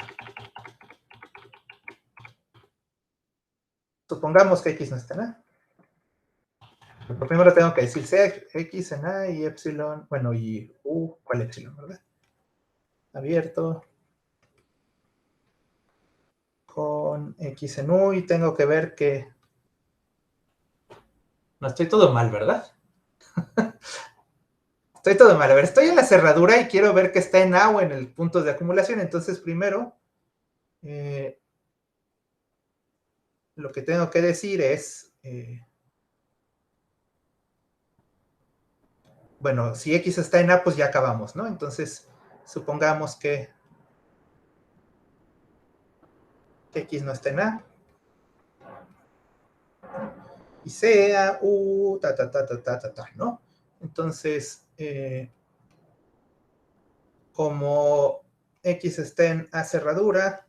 Supongamos que X no está en A. Pero primero tengo que decir sea X en A y epsilon, bueno, y U, ¿cuál epsilon, verdad? Abierto con X en U, y tengo que ver que no estoy todo mal, ¿verdad? Estoy todo mal. A ver, estoy en la cerradura y quiero ver que está en A o en el punto de acumulación. Entonces, primero, lo que tengo que decir es, bueno, si X está en A, pues ya acabamos, ¿no? Entonces, supongamos que X no está en A. Y sea U, ¿no? Entonces, como X está en A cerradura.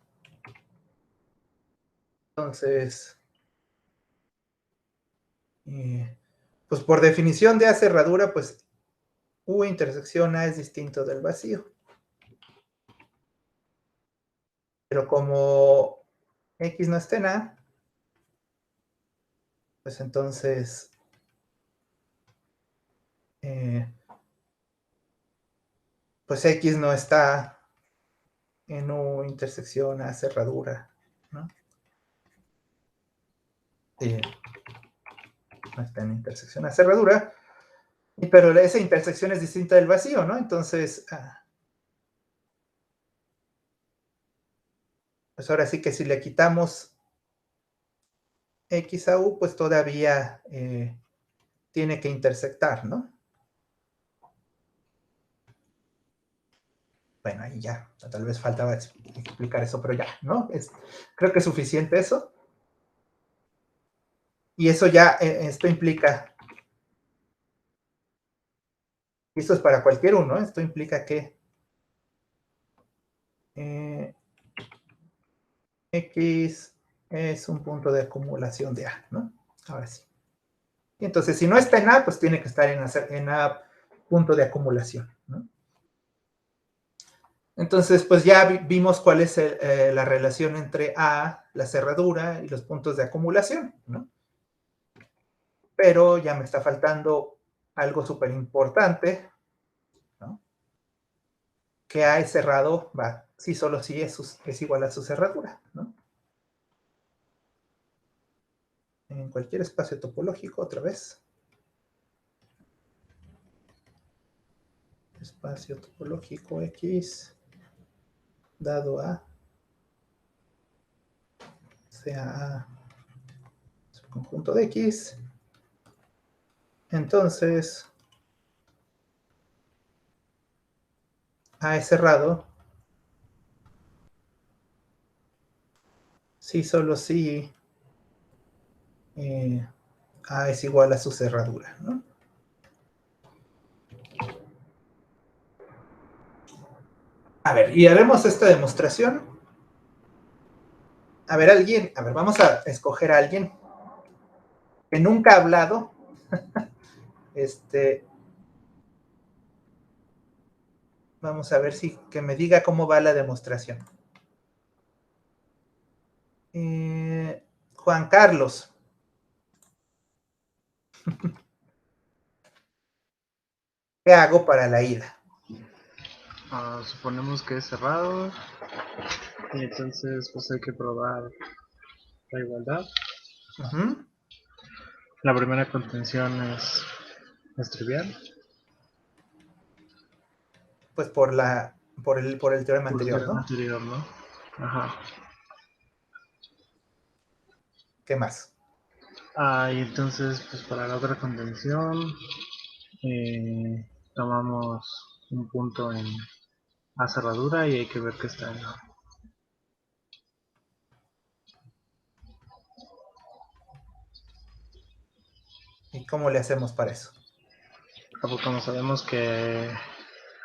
Entonces, pues por definición de A cerradura, pues U intersección A es distinto del vacío. Pero como X no está en A, pues entonces pues X no está en U intersección A cerradura, ¿no? No está en intersección A cerradura, pero esa intersección es distinta del vacío, ¿no? Entonces, pues ahora sí que si le quitamos X a U, pues todavía tiene que intersectar, ¿no? Bueno, ahí ya, tal vez faltaba explicar eso, pero ya, ¿no? Creo que es suficiente eso. Y eso ya, esto implica, y esto es para cualquier uno, esto implica que X es un punto de acumulación de A, ¿no? Ahora sí. Y entonces, si no está en A, pues tiene que estar en A punto de acumulación, ¿no? Entonces, pues ya vimos cuál es la relación entre A, la cerradura, y los puntos de acumulación, ¿no? Pero ya me está faltando algo súper importante, ¿no? Que A es cerrado, va, sí, solo sí es igual a su cerradura, ¿no? En cualquier espacio topológico, otra vez. Espacio topológico X dado A sea A subconjunto de X. Entonces, A es cerrado. Sí, solo sí A es igual a su cerradura, ¿no? A ver, y haremos esta demostración. A ver, vamos a escoger a alguien que nunca ha hablado. Vamos a ver que me diga cómo va la demostración. Juan Carlos. ¿Qué hago para la ida? Suponemos que es cerrado y entonces pues hay que probar la igualdad. La primera contención es trivial. Pues por el teorema anterior, ¿no? ¿no? Ajá. ¿Qué más? Y entonces pues para la otra contención tomamos un punto en A cerradura y hay que ver que está en A. ¿Y cómo le hacemos para eso? Como sabemos que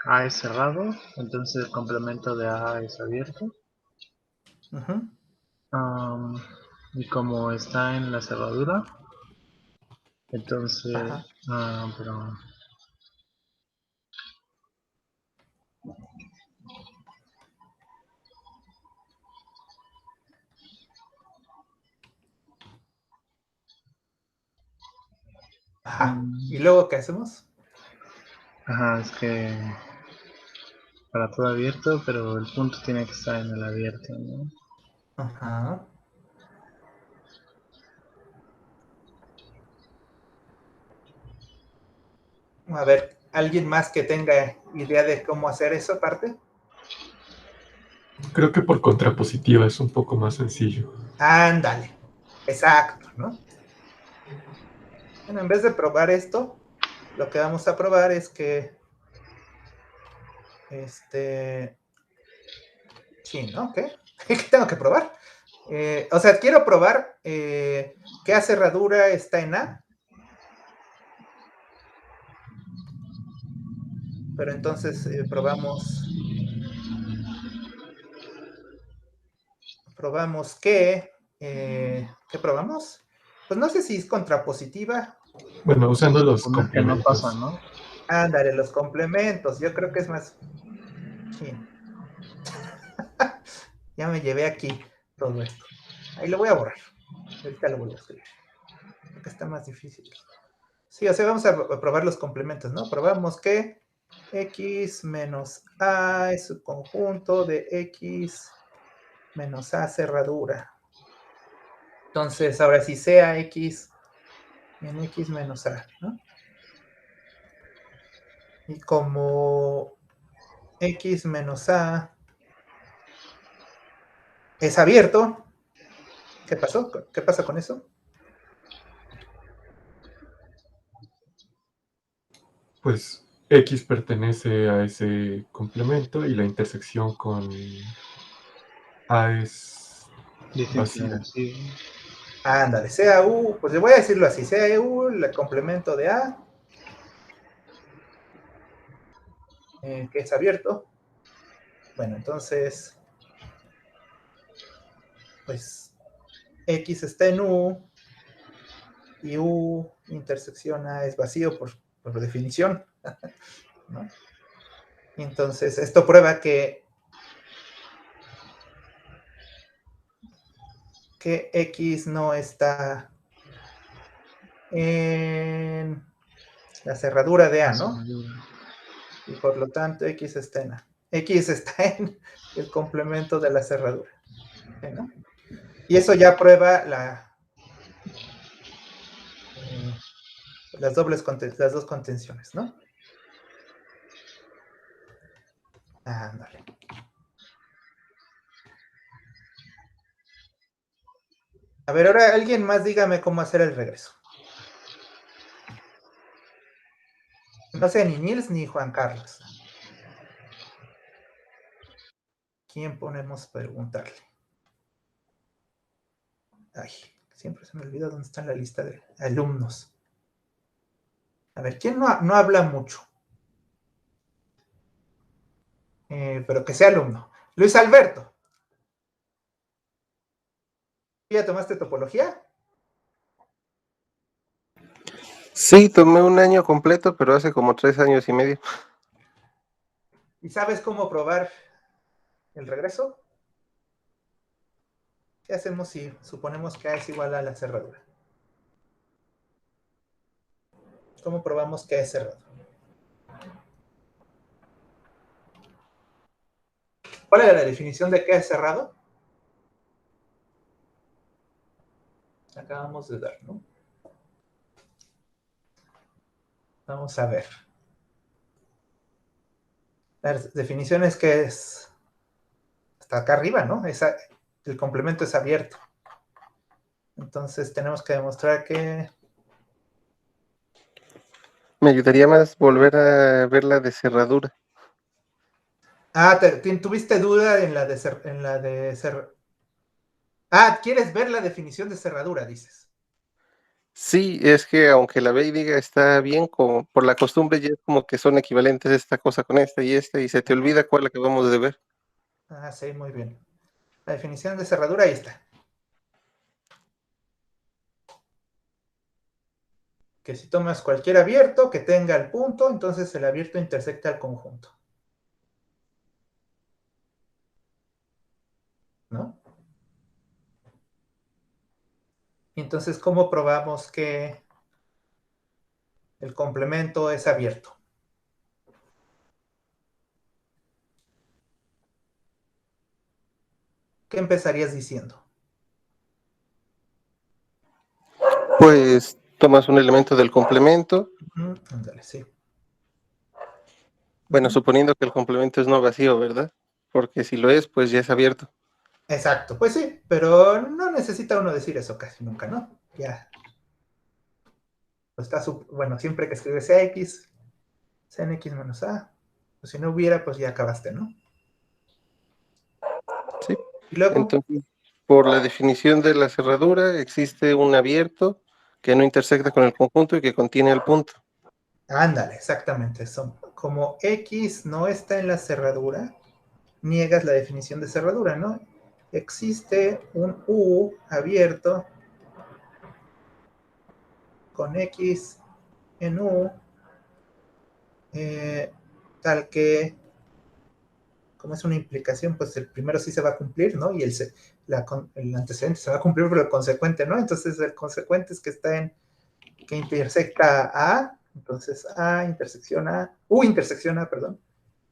A es cerrado, entonces el complemento de A es abierto. Y como está en la cerradura, entonces, Ajá. ¿Y luego qué hacemos? Ajá, es que para todo abierto, pero el punto tiene que estar en el abierto, ¿no? Ajá. A ver, ¿alguien más que tenga idea de cómo hacer eso aparte? Creo que por contrapositiva es un poco más sencillo. Ándale. Exacto, ¿no? Bueno, en vez de probar esto, lo que vamos a probar es que sí, ¿no? ¿Qué? ¿Qué tengo que probar? O sea, quiero probar que A cerradura está en A. Pero entonces probamos probamos que, ¿qué probamos? Pues no sé si es contrapositiva. Bueno, usando los Suponer que no complementos. pasa, ¿no? Ándale, los complementos, yo creo que es más... Sí. Ya me llevé aquí todo esto. Ahí lo voy a borrar. Ahorita lo voy a escribir. Acá está más difícil. Sí, o sea, vamos a probar los complementos, ¿no? Probamos que x menos a es su conjunto de x menos a cerradura. Entonces, ahora sí sea x en x menos a, ¿no? Y como x menos a es abierto, ¿qué pasó? ¿Qué pasa con eso? Pues X pertenece a ese complemento y la intersección con A es Difícil, vacía. sí. Ándale, sea u, pues le voy a decirlo así, sea u el complemento de a, que es abierto. Bueno, entonces, pues x está en u y u intersección a es vacío por definición, ¿no? Y entonces, esto prueba que x no está en la cerradura de a, ¿no? Y por lo tanto, x está en a. X está en el complemento de la cerradura, ¿no? Y eso ya prueba las dos contenciones, ¿no? Ándale. A ver, ahora alguien más dígame cómo hacer el regreso. No sé, ni Nils ni Juan Carlos. ¿Quién ponemos preguntarle? Ay, siempre se me olvida dónde está la lista de alumnos. A ver, ¿quién no habla mucho? Pero que sea alumno. Luis Alberto. ¿Ya tomaste topología? Sí, tomé un año completo, pero hace como 3 años y medio. ¿Y sabes cómo probar el regreso? ¿Qué hacemos si suponemos que A es igual a la cerradura? ¿Cómo probamos que A es cerrado? ¿Cuál era la definición de que A es cerrado? Acabamos de dar, ¿no? Vamos a ver. Las definiciones que es hasta acá arriba, ¿no? El complemento es abierto. Entonces tenemos que demostrar que... Me ayudaría más volver a ver la de cerradura. Ah, tuviste duda en la de Ah, ¿quieres ver la definición de cerradura, dices? Sí, es que aunque la ve y diga está bien, como por la costumbre ya es como que son equivalentes esta cosa con esta, y se te olvida cuál acabamos de ver. Ah, sí, muy bien. La definición de cerradura, ahí está. Que si tomas cualquier abierto que tenga el punto, entonces el abierto intersecta el conjunto. ¿No? Y entonces, ¿cómo probamos que el complemento es abierto? ¿Qué empezarías diciendo? Pues tomas un elemento del complemento, Ándale, sí. bueno, suponiendo que el complemento es no vacío, ¿verdad? Porque si lo es, pues ya es abierto. Exacto, pues sí, pero no necesita uno decir eso casi nunca, ¿no? Ya. Bueno, siempre que escribes CX, sea en X menos A, pues si no hubiera, pues ya acabaste, ¿no? Sí. Y luego, Entonces, por la definición de la cerradura, existe un abierto que no intersecta con el conjunto y que contiene el punto. ándale, exactamente eso. Como X no está en la cerradura, niegas la definición de cerradura, ¿no? existe un U abierto con X en U, tal que, como es una implicación, pues el primero sí se va a cumplir, ¿no? Y el antecedente se va a cumplir, pero el consecuente, ¿no? Entonces el consecuente es que que intersecta A, entonces A intersección A, U intersección A, perdón,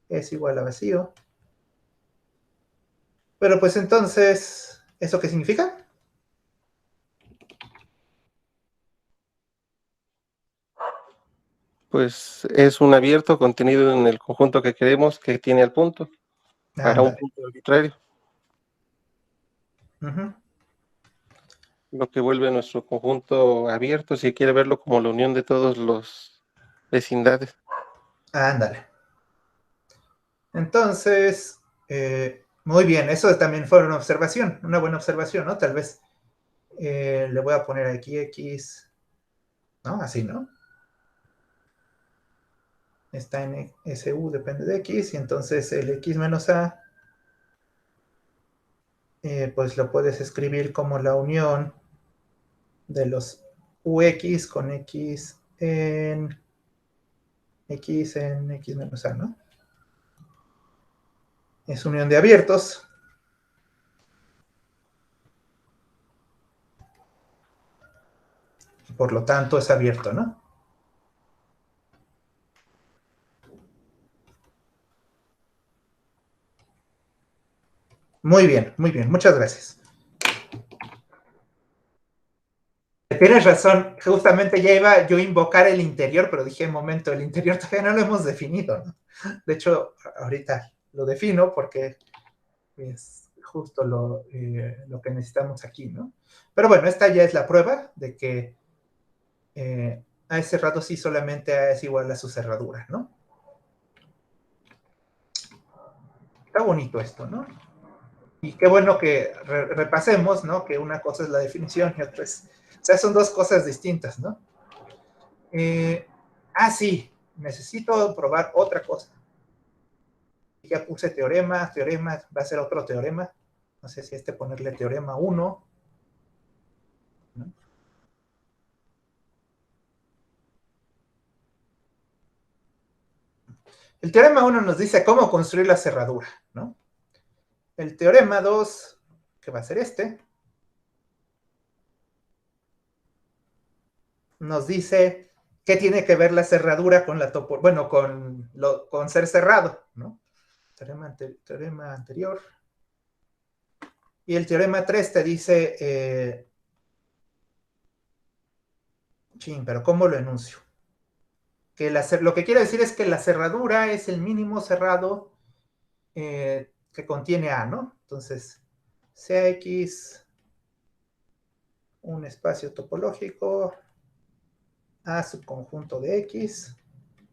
es igual a vacío. Pero pues entonces, ¿eso qué significa? Pues es un abierto contenido en el conjunto que queremos que tiene el punto, para un Ándale. punto arbitrario, Ujú. lo que vuelve nuestro conjunto abierto, si quiere verlo como la unión de todos los vecindades. Ándale. Entonces, muy bien, eso también fue una observación, una buena observación, ¿no? Tal vez le voy a poner aquí X, ¿no? Así, ¿no? Está en SU, depende de X, y entonces el X menos A, pues lo puedes escribir como la unión de los UX con X en X menos A, ¿no? Es unión de abiertos. Por lo tanto, es abierto, ¿no? Muy bien, muchas gracias. Tienes razón, justamente ya iba yo a invocar el interior, pero dije, momento, el interior todavía no lo hemos definido, ¿no? De hecho, ahorita lo defino porque es justo lo que necesitamos aquí, ¿no? Pero bueno, esta ya es la prueba de que A es cerrado si solamente A es igual a su cerradura, ¿no? Está bonito esto, ¿no? Y qué bueno que repasemos, ¿no? Que una cosa es la definición y otra es... O sea, son dos cosas distintas, ¿no? Sí, necesito probar otra cosa. Ya puse teorema, va a ser otro teorema. No sé si ponerle teorema 1. ¿No? El teorema 1 nos dice cómo construir la cerradura, ¿no? El teorema 2, que va a ser nos dice qué tiene que ver la cerradura con la bueno, con ser cerrado, ¿no? Teorema anterior. Y el teorema 3 te dice, pero ¿cómo lo enuncio? Que lo que quiere decir es que la cerradura es el mínimo cerrado que contiene A, ¿no? Entonces, sea X un espacio topológico, A subconjunto de X,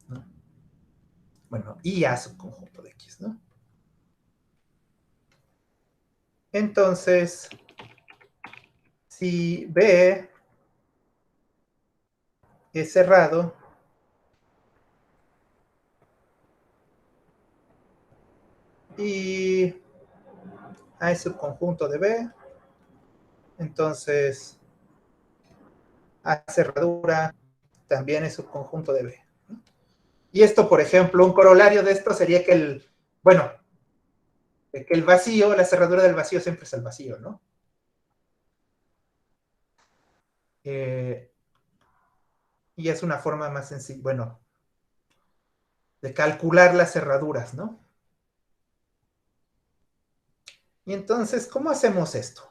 ¿no? Bueno, y A subconjunto de X, ¿no? Entonces, si B es cerrado, y A es subconjunto de B, entonces A cerradura también es subconjunto de B. Y esto, por ejemplo, un corolario de esto sería que que el vacío, la cerradura del vacío siempre es el vacío, ¿no? Y es una forma más sencilla, bueno, de calcular las cerraduras, ¿no? Y entonces, ¿cómo hacemos esto?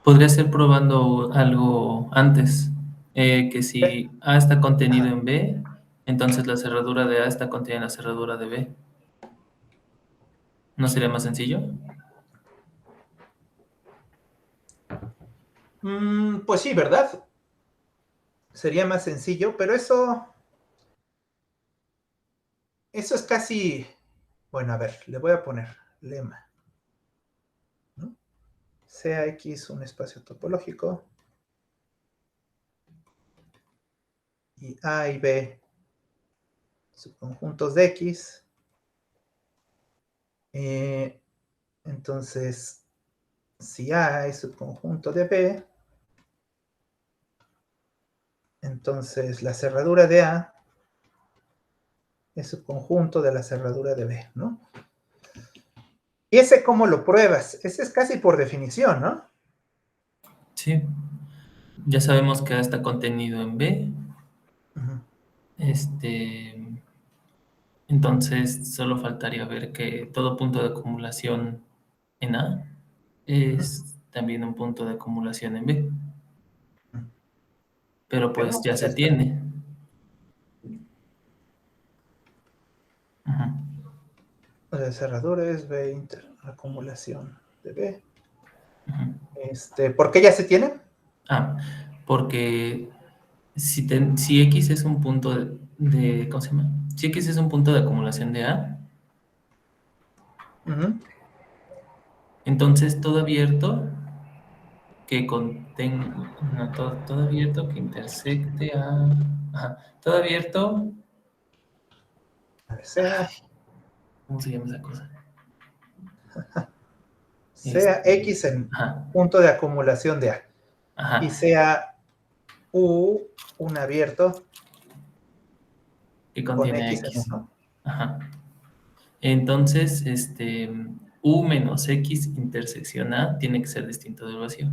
Podría ser probando algo antes, que si A está contenido en B, entonces la cerradura de A está contenida en la cerradura de B. ¿No sería más sencillo? Pues sí, ¿verdad? Sería más sencillo, pero eso es casi, bueno, a ver, le voy a poner lema, ¿no? Sea X un espacio topológico y A y B subconjuntos de X. Entonces, si A es subconjunto de B, entonces la cerradura de A es subconjunto de la cerradura de B, ¿no? ¿Y ese cómo lo pruebas? Ese es casi por definición, ¿no? Sí. Ya sabemos que A está contenido en B. Ujú. Entonces solo faltaría ver que todo punto de acumulación en A es también un punto de acumulación en B. Pero pues Bueno, ya pues se está. tiene. Ujú. La cerradura es B acumulación de B. Ujú. ¿Por qué ya se tiene? Porque si X es un punto ¿cómo se llama? Si X es un punto de acumulación de A, Ujú. entonces todo abierto que contenga, no, todo abierto que intersecte a, ajá, todo abierto, A ver, sea ¿cómo se llama esa cosa? X en Ajá, punto de acumulación de A y ajá, sea U un abierto que con contiene X en X. 1. Ajá. Entonces, U menos X intersección A tiene que ser distinto del vacío.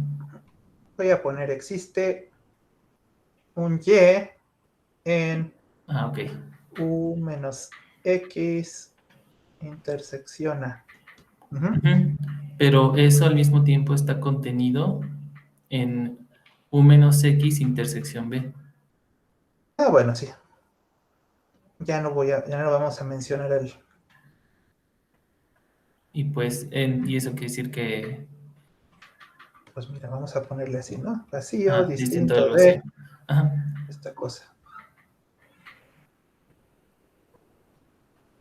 Voy a poner existe un Y en Ok. U menos X intersección A. Ujú. Ujú. Pero eso al mismo tiempo está contenido en U menos X intersección B. Bueno, sí. Ya no vamos a mencionar el. Y pues, y eso quiere decir que Pues mira, vamos a ponerle así, ¿no? Vacío, distinto del distinto vacío. de Ajá. esta cosa.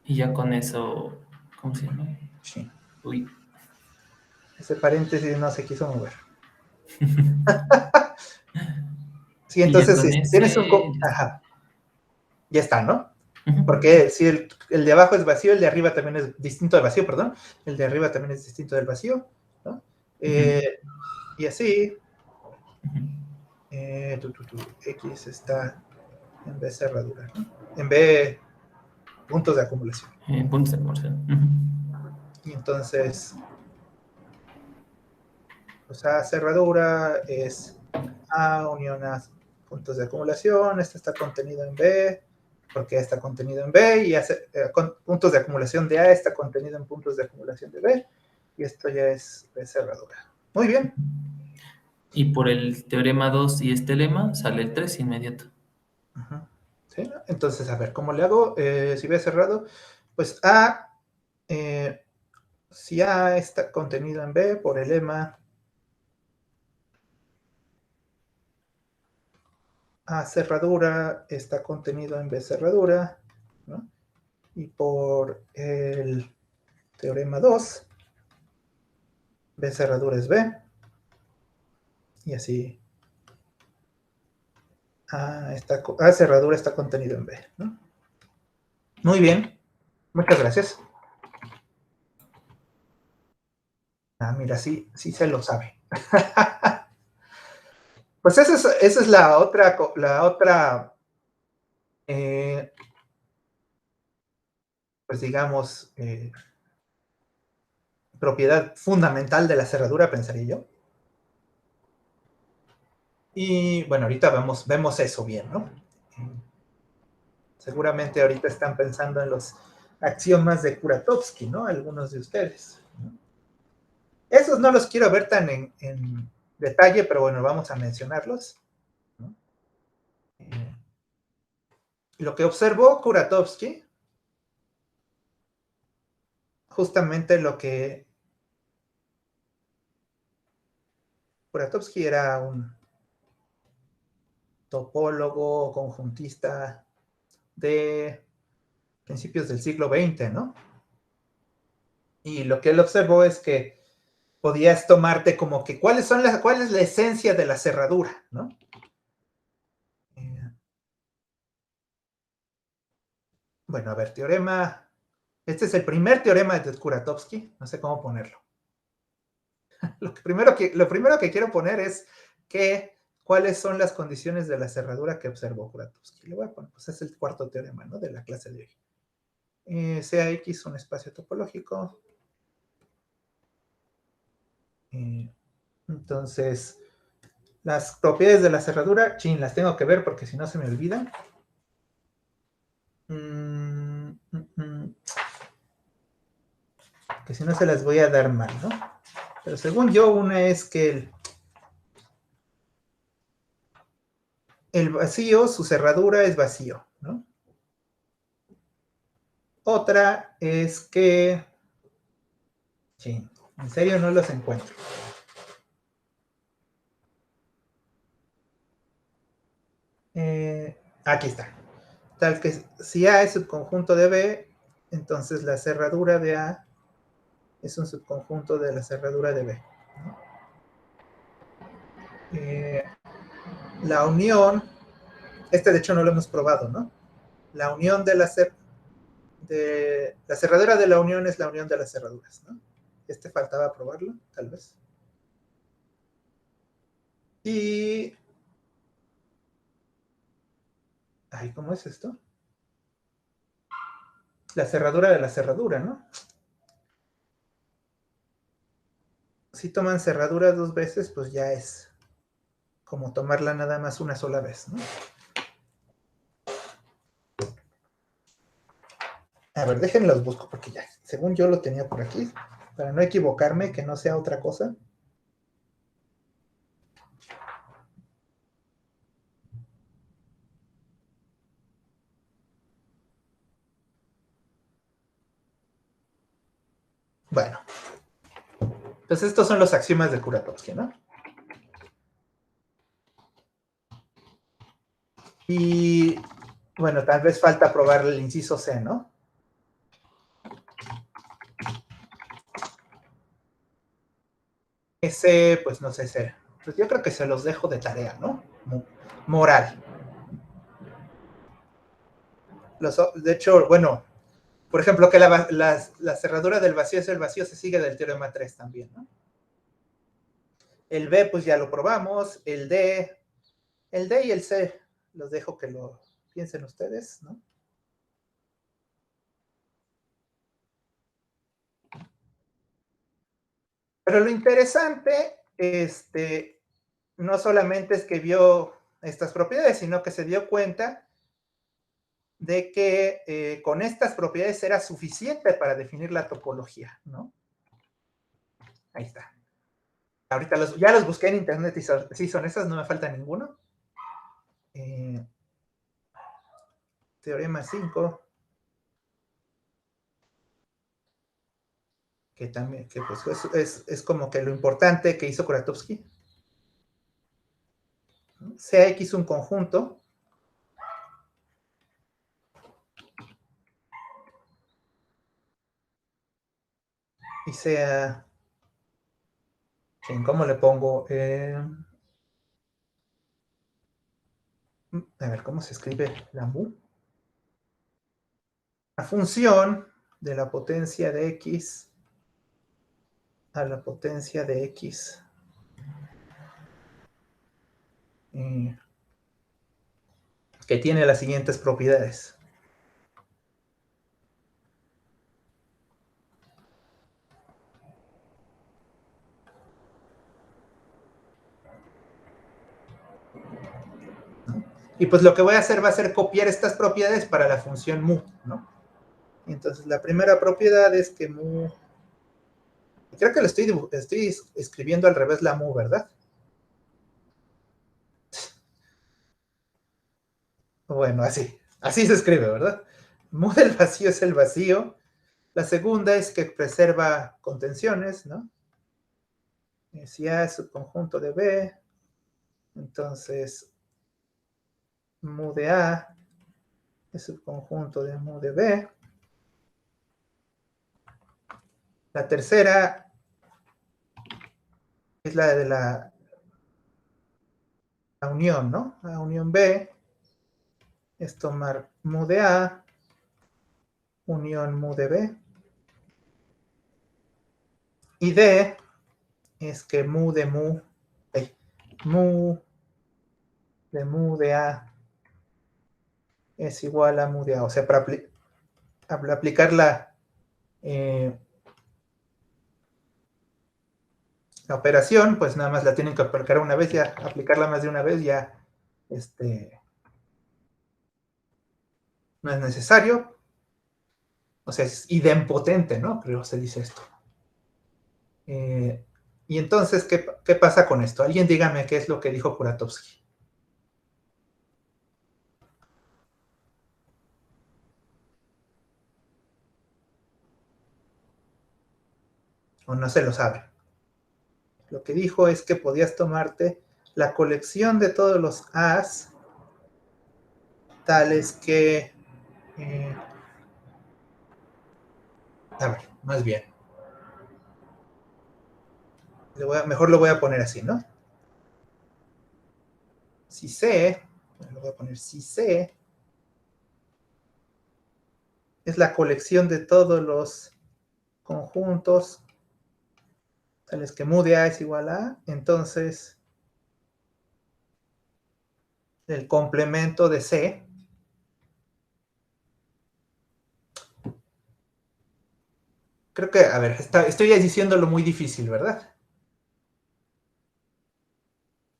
Y ya con eso, ¿cómo se llama? Sí. Uy. Ese paréntesis no se quiso mover. Sí, Y ya entonces, con si tienes ese, un. ya está. Ajá, ya está, ¿no? Ujú. Porque si el de abajo es vacío, el de arriba también es distinto del vacío, perdón. El de arriba también es distinto del vacío, ¿no? Ujú. Y así, Ujú. X está en B cerradura, ¿no? En B puntos de acumulación. Puntos de conversión. Ujú. Y entonces, pues A cerradura es A unión a puntos de acumulación, este está contenido en B, porque A está contenido en B, y puntos de acumulación de A está contenido en puntos de acumulación de B, y esto ya es B cerradura. Muy bien. Y por el teorema 2 y este lema sale el 3 inmediato. Uh-huh. ¿Sí? Entonces, a ver, ¿cómo le hago? Si B cerrado, pues A, si A está contenido en B por el lema A cerradura está contenido en B cerradura, ¿no? Y por el teorema 2, B cerradura es B, y así A cerradura está contenido en B, ¿no? Muy bien, muchas gracias. Mira, sí se lo sabe. Pues esa es la otra pues digamos, propiedad fundamental de la cerradura, pensaría yo. Y bueno, ahorita vemos eso bien, ¿no? Seguramente ahorita están pensando en los axiomas de Kuratowski, ¿no? Algunos de ustedes, ¿no? Esos no los quiero ver tan en detalle, pero bueno, vamos a mencionarlos, ¿no? Lo que observó Kuratowski, justamente lo que Kuratowski era un topólogo conjuntista de principios del siglo XX, ¿no? Y lo que él observó es que podías tomarte como que cuál es la esencia de la cerradura, ¿no? Bueno, a ver, teorema. Este es el primer teorema de Kuratowski, no sé cómo ponerlo. Lo primero que quiero poner es cuáles son las condiciones de la cerradura que observó Kuratowski. Le voy a poner, pues es el cuarto teorema, ¿no? De la clase de hoy. Sea X un espacio topológico. Entonces, las propiedades de la cerradura, las tengo que ver porque si no se me olvidan. Que si no se las voy a dar mal, ¿no? Pero según yo, una es que el vacío, su cerradura es vacío, ¿no? Otra es que... Sí, en serio no los encuentro. Aquí está. Tal que si A es subconjunto de B, entonces la cerradura de A es un subconjunto de la cerradura de B, ¿no? La unión, de hecho no lo hemos probado, ¿no? La unión de la cerradura de la unión es la unión de las cerraduras, ¿no? Faltaba probarlo, tal vez. Y... Ay, ¿cómo es esto? La cerradura de la cerradura, ¿no? Si toman cerradura dos veces, pues ya es como tomarla nada más una sola vez, ¿no? A ver, déjenlos busco porque ya, según yo lo tenía por aquí, para no equivocarme, que no sea otra cosa. Bueno, pues estos son los axiomas de Kuratowski, ¿no? Y bueno, tal vez falta probar el inciso C, ¿no? Ese, pues no sé, pues yo creo que se los dejo de tarea, ¿no? Moral. De hecho, bueno, por ejemplo, que la cerradura del vacío es el vacío, se sigue del teorema 3 también, ¿no? El B, pues ya lo probamos. El D y el C, los dejo que lo piensen ustedes, ¿no? Pero lo interesante, no solamente es que vio estas propiedades, sino que se dio cuenta de que con estas propiedades era suficiente para definir la topología, ¿no? Ahí está. Ahorita ya los busqué en internet y sí son esas, no me falta ninguno. Teorema 5. Que también, que pues es como que lo importante que hizo Kuratowski. Sea X un conjunto. Y sea... ¿Cómo le pongo? A ver, ¿cómo se escribe la mu? La función de la potencia de X a la potencia de X. Que tiene las siguientes propiedades. Y pues lo que voy a hacer va a ser copiar estas propiedades para la función mu, ¿no? Entonces la primera propiedad es que mu... Creo que lo estoy escribiendo al revés la mu, ¿verdad? Bueno, así se escribe, ¿verdad? Mu del vacío es el vacío. La segunda es que preserva contenciones, ¿no? Si A es subconjunto de B, entonces mu de A es subconjunto de mu de B. La tercera es la de la unión, ¿no? La unión B es tomar mu de A, unión mu de B. Y D es que mu de A es igual a mu de A. O sea, para aplicar la operación, pues nada más la tienen que aplicar una vez, ya aplicarla más de una vez ya no es necesario. O sea, es idempotente, ¿no? Creo se dice esto. Y entonces, ¿qué pasa con esto? Alguien dígame qué es lo que dijo Kuratowski. O no se lo sabe. Lo que dijo es que podías tomarte la colección de todos los A's tales que... a ver, más bien. Mejor lo voy a poner así, ¿no? Si C, lo voy a poner si C, es la colección de todos los conjuntos tales que mu de A es igual a, entonces el complemento de C creo que, a ver, estoy diciéndolo muy difícil, ¿verdad?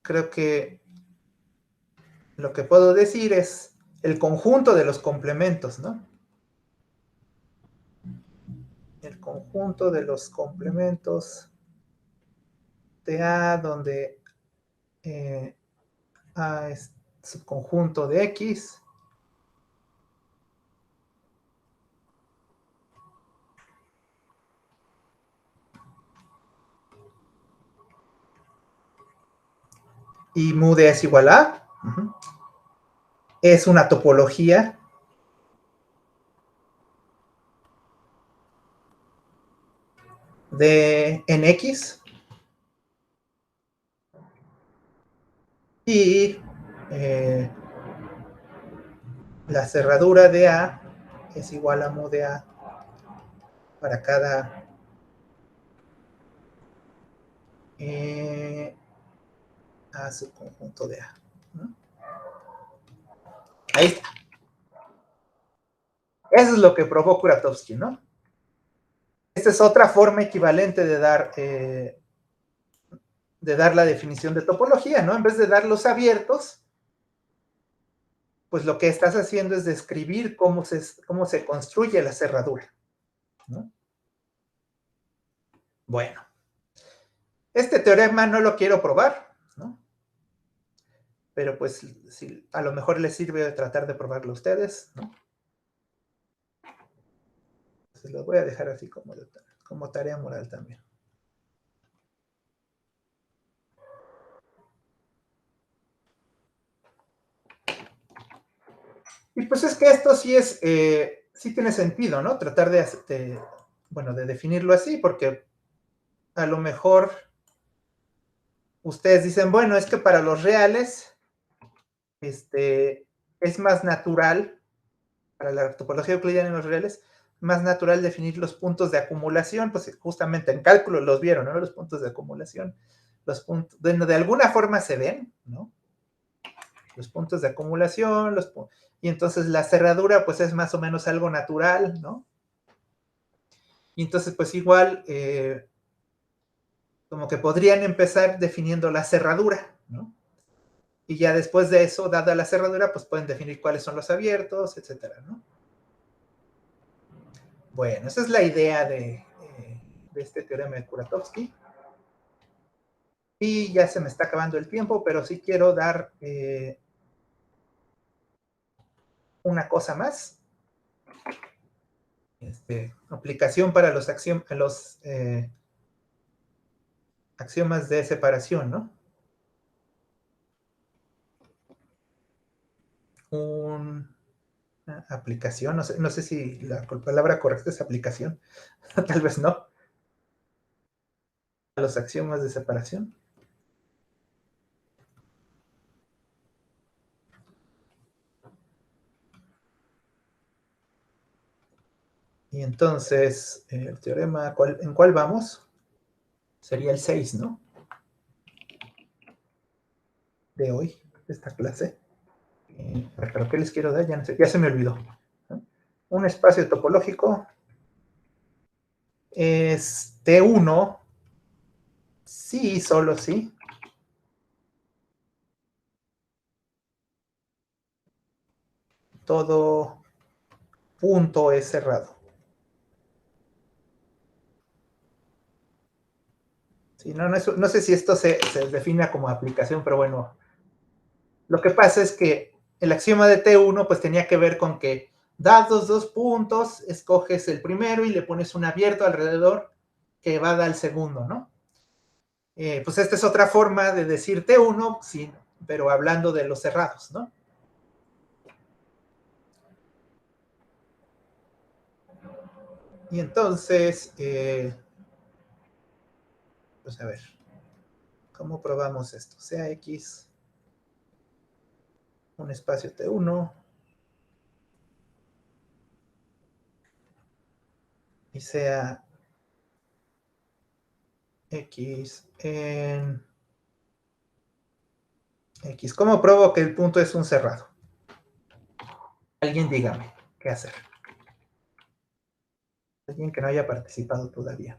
Creo que lo que puedo decir es el conjunto de los complementos, ¿no? El conjunto de los complementos de A, donde A es subconjunto de X. Y mu de A es igual a. Es una topología de NX. Y la cerradura de A es igual a mu de A para cada A subconjunto de A, ¿no? Ahí está. Eso es lo que probó Kuratowski, ¿no? Esta es otra forma equivalente de dar la definición de topología, ¿no? En vez de dar los abiertos, pues lo que estás haciendo es describir cómo se construye la cerradura, ¿no? Bueno, este teorema no lo quiero probar, ¿no? Pero pues si a lo mejor les sirve tratar de probarlo a ustedes, ¿no? Entonces lo voy a dejar así como tarea moral también. Y pues es que esto sí sí tiene sentido, ¿no? Tratar de definirlo así, porque a lo mejor ustedes dicen, bueno, es que para los reales, es más natural, para la topología euclidiana en los reales, más natural definir los puntos de acumulación, pues justamente en cálculo los vieron, ¿no? Los puntos de acumulación, bueno, de alguna forma se ven, ¿no? Los puntos de acumulación, y entonces la cerradura, pues es más o menos algo natural, ¿no? Y entonces, pues igual, como que podrían empezar definiendo la cerradura, ¿no? Y ya después de eso, dada la cerradura, pues pueden definir cuáles son los abiertos, etcétera, ¿no? Bueno, esa es la idea de este teorema de Kuratowski. Y ya se me está acabando el tiempo, pero sí quiero dar una cosa más. Aplicación para los axiomas de separación, ¿no? Una aplicación, no sé si la palabra correcta es aplicación, tal vez no. A los axiomas de separación. Y entonces, el teorema, ¿en cuál vamos? sería el 6, ¿no? De hoy, de esta clase. ¿Pero qué les quiero dar? Ya, no sé, ya se me olvidó. Un espacio topológico es T1, sí, solo sí. Todo punto es cerrado. Sí, no sé si esto se define como aplicación, pero bueno, lo que pasa es que el axioma de T1 pues tenía que ver con que dados dos puntos, escoges el primero y le pones un abierto alrededor que va a dar el segundo, ¿no? Pues esta es otra forma de decir T1, sí, pero hablando de los cerrados, ¿no? Y entonces, pues a ver, ¿cómo probamos esto? Sea X un espacio T1 y sea X en X. ¿Cómo pruebo que el punto es un cerrado? Alguien dígame qué hacer. Alguien que no haya participado todavía.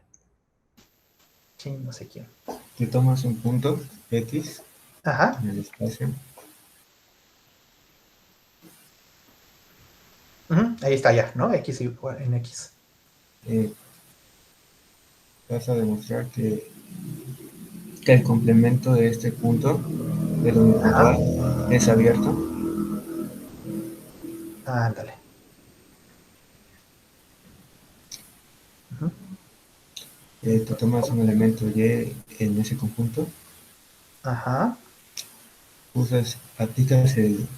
Sí, no sé quién. Te tomas un punto X Ajá. en el espacio. Ahí está ya, ¿no? X igual en X. Vas a demostrar que el complemento de este punto, el unipuntual, es abierto. Ándale. Te tomas un elemento Y en ese conjunto, Ajá. aplicas el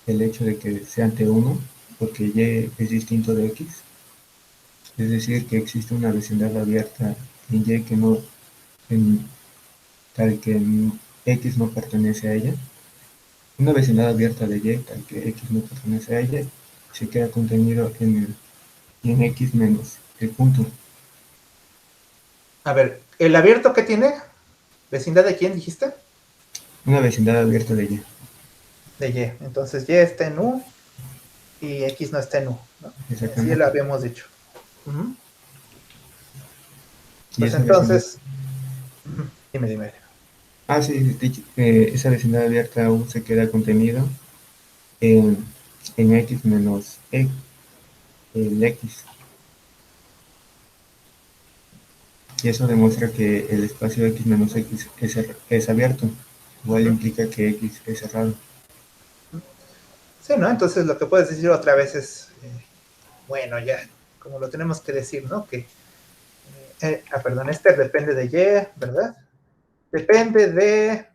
hecho de que sea T1, porque Y es distinto de X. Es decir, que existe una vecindad abierta en Y que no, tal que X no pertenece a ella. Una vecindad abierta de Y tal que X no pertenece a ella, se queda contenido en X menos el punto. A ver, ¿el abierto qué tiene? ¿Vecindad de quién dijiste? Una vecindad abierta de Y. De Y. Entonces Y está en U y X no está en U, ¿no? Así lo habíamos dicho. Pues entonces... Dime. Sí, esa vecindad abierta U se queda contenido en X menos el X. Y eso demuestra que el espacio X menos X es abierto. Igual implica que X es cerrado. Sí, ¿no? Entonces lo que puedes decir otra vez es, bueno, ya, como lo tenemos que decir, ¿no? Que, perdón, este depende de Y, ¿verdad? Depende de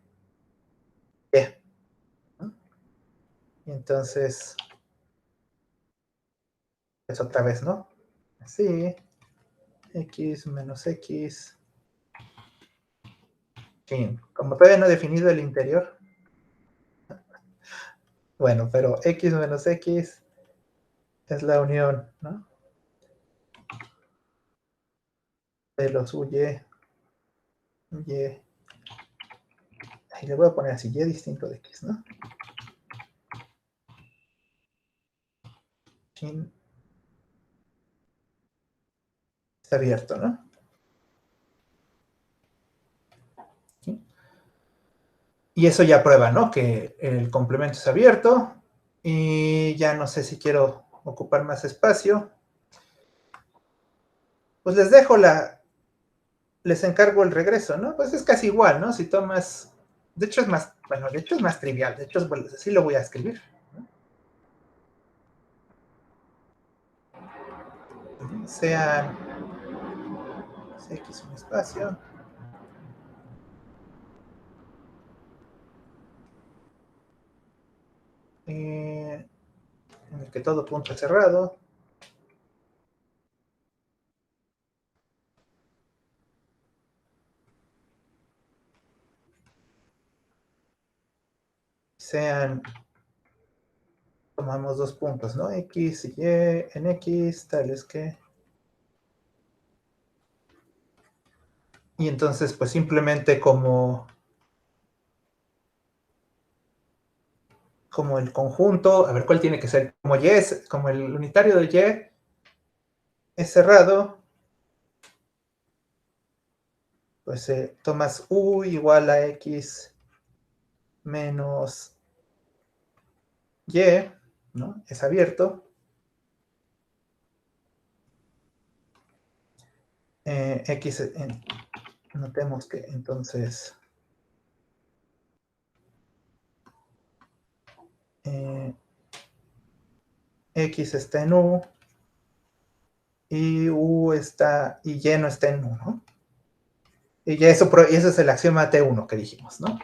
Y. ¿No? Y entonces, es otra vez, ¿no? Así, X menos X. Sí, como todavía no he definido el interior. Bueno, pero X menos X es la unión, ¿no? De los Y. Ahí le voy a poner así, Y distinto de X, ¿no? Está abierto, ¿no? ¿Sí? Y eso ya prueba, ¿no? Que el complemento es abierto. Y ya no sé si quiero ocupar más espacio. Pues les dejo les encargo el regreso, ¿no? Pues es casi igual, ¿no? Si tomas, de hecho es más, bueno, de hecho es más trivial, de hecho así lo voy a escribir, ¿no? Sean X un espacio. En el que todo punto es cerrado. Sean, tomamos dos puntos, ¿no? X y Y en X, tales que Y entonces, pues simplemente como el conjunto, a ver cuál tiene que ser, como Y es, como el unitario de Y es cerrado, pues tomas U igual a X menos Y, ¿no? Es abierto. X, notemos que entonces X está en U y U está, y Y no está en U, ¿no? Y ya eso es el axioma T1 que dijimos, ¿no?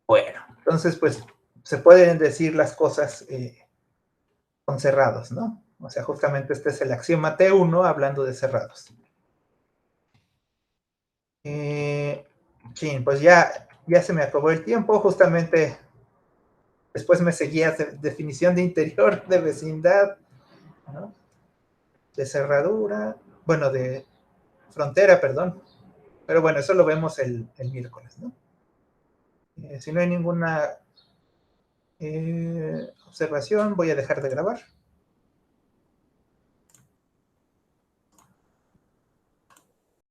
Bueno, entonces pues se pueden decir las cosas con cerrados, ¿no? O sea, justamente este es el axioma T1 hablando de cerrados. Sí, pues ya se me acabó el tiempo, justamente después me seguía definición de interior, de vecindad, ¿no? De cerradura, bueno, de frontera, perdón. Pero bueno, eso lo vemos el miércoles, ¿no? Si no hay ninguna observación, voy a dejar de grabar.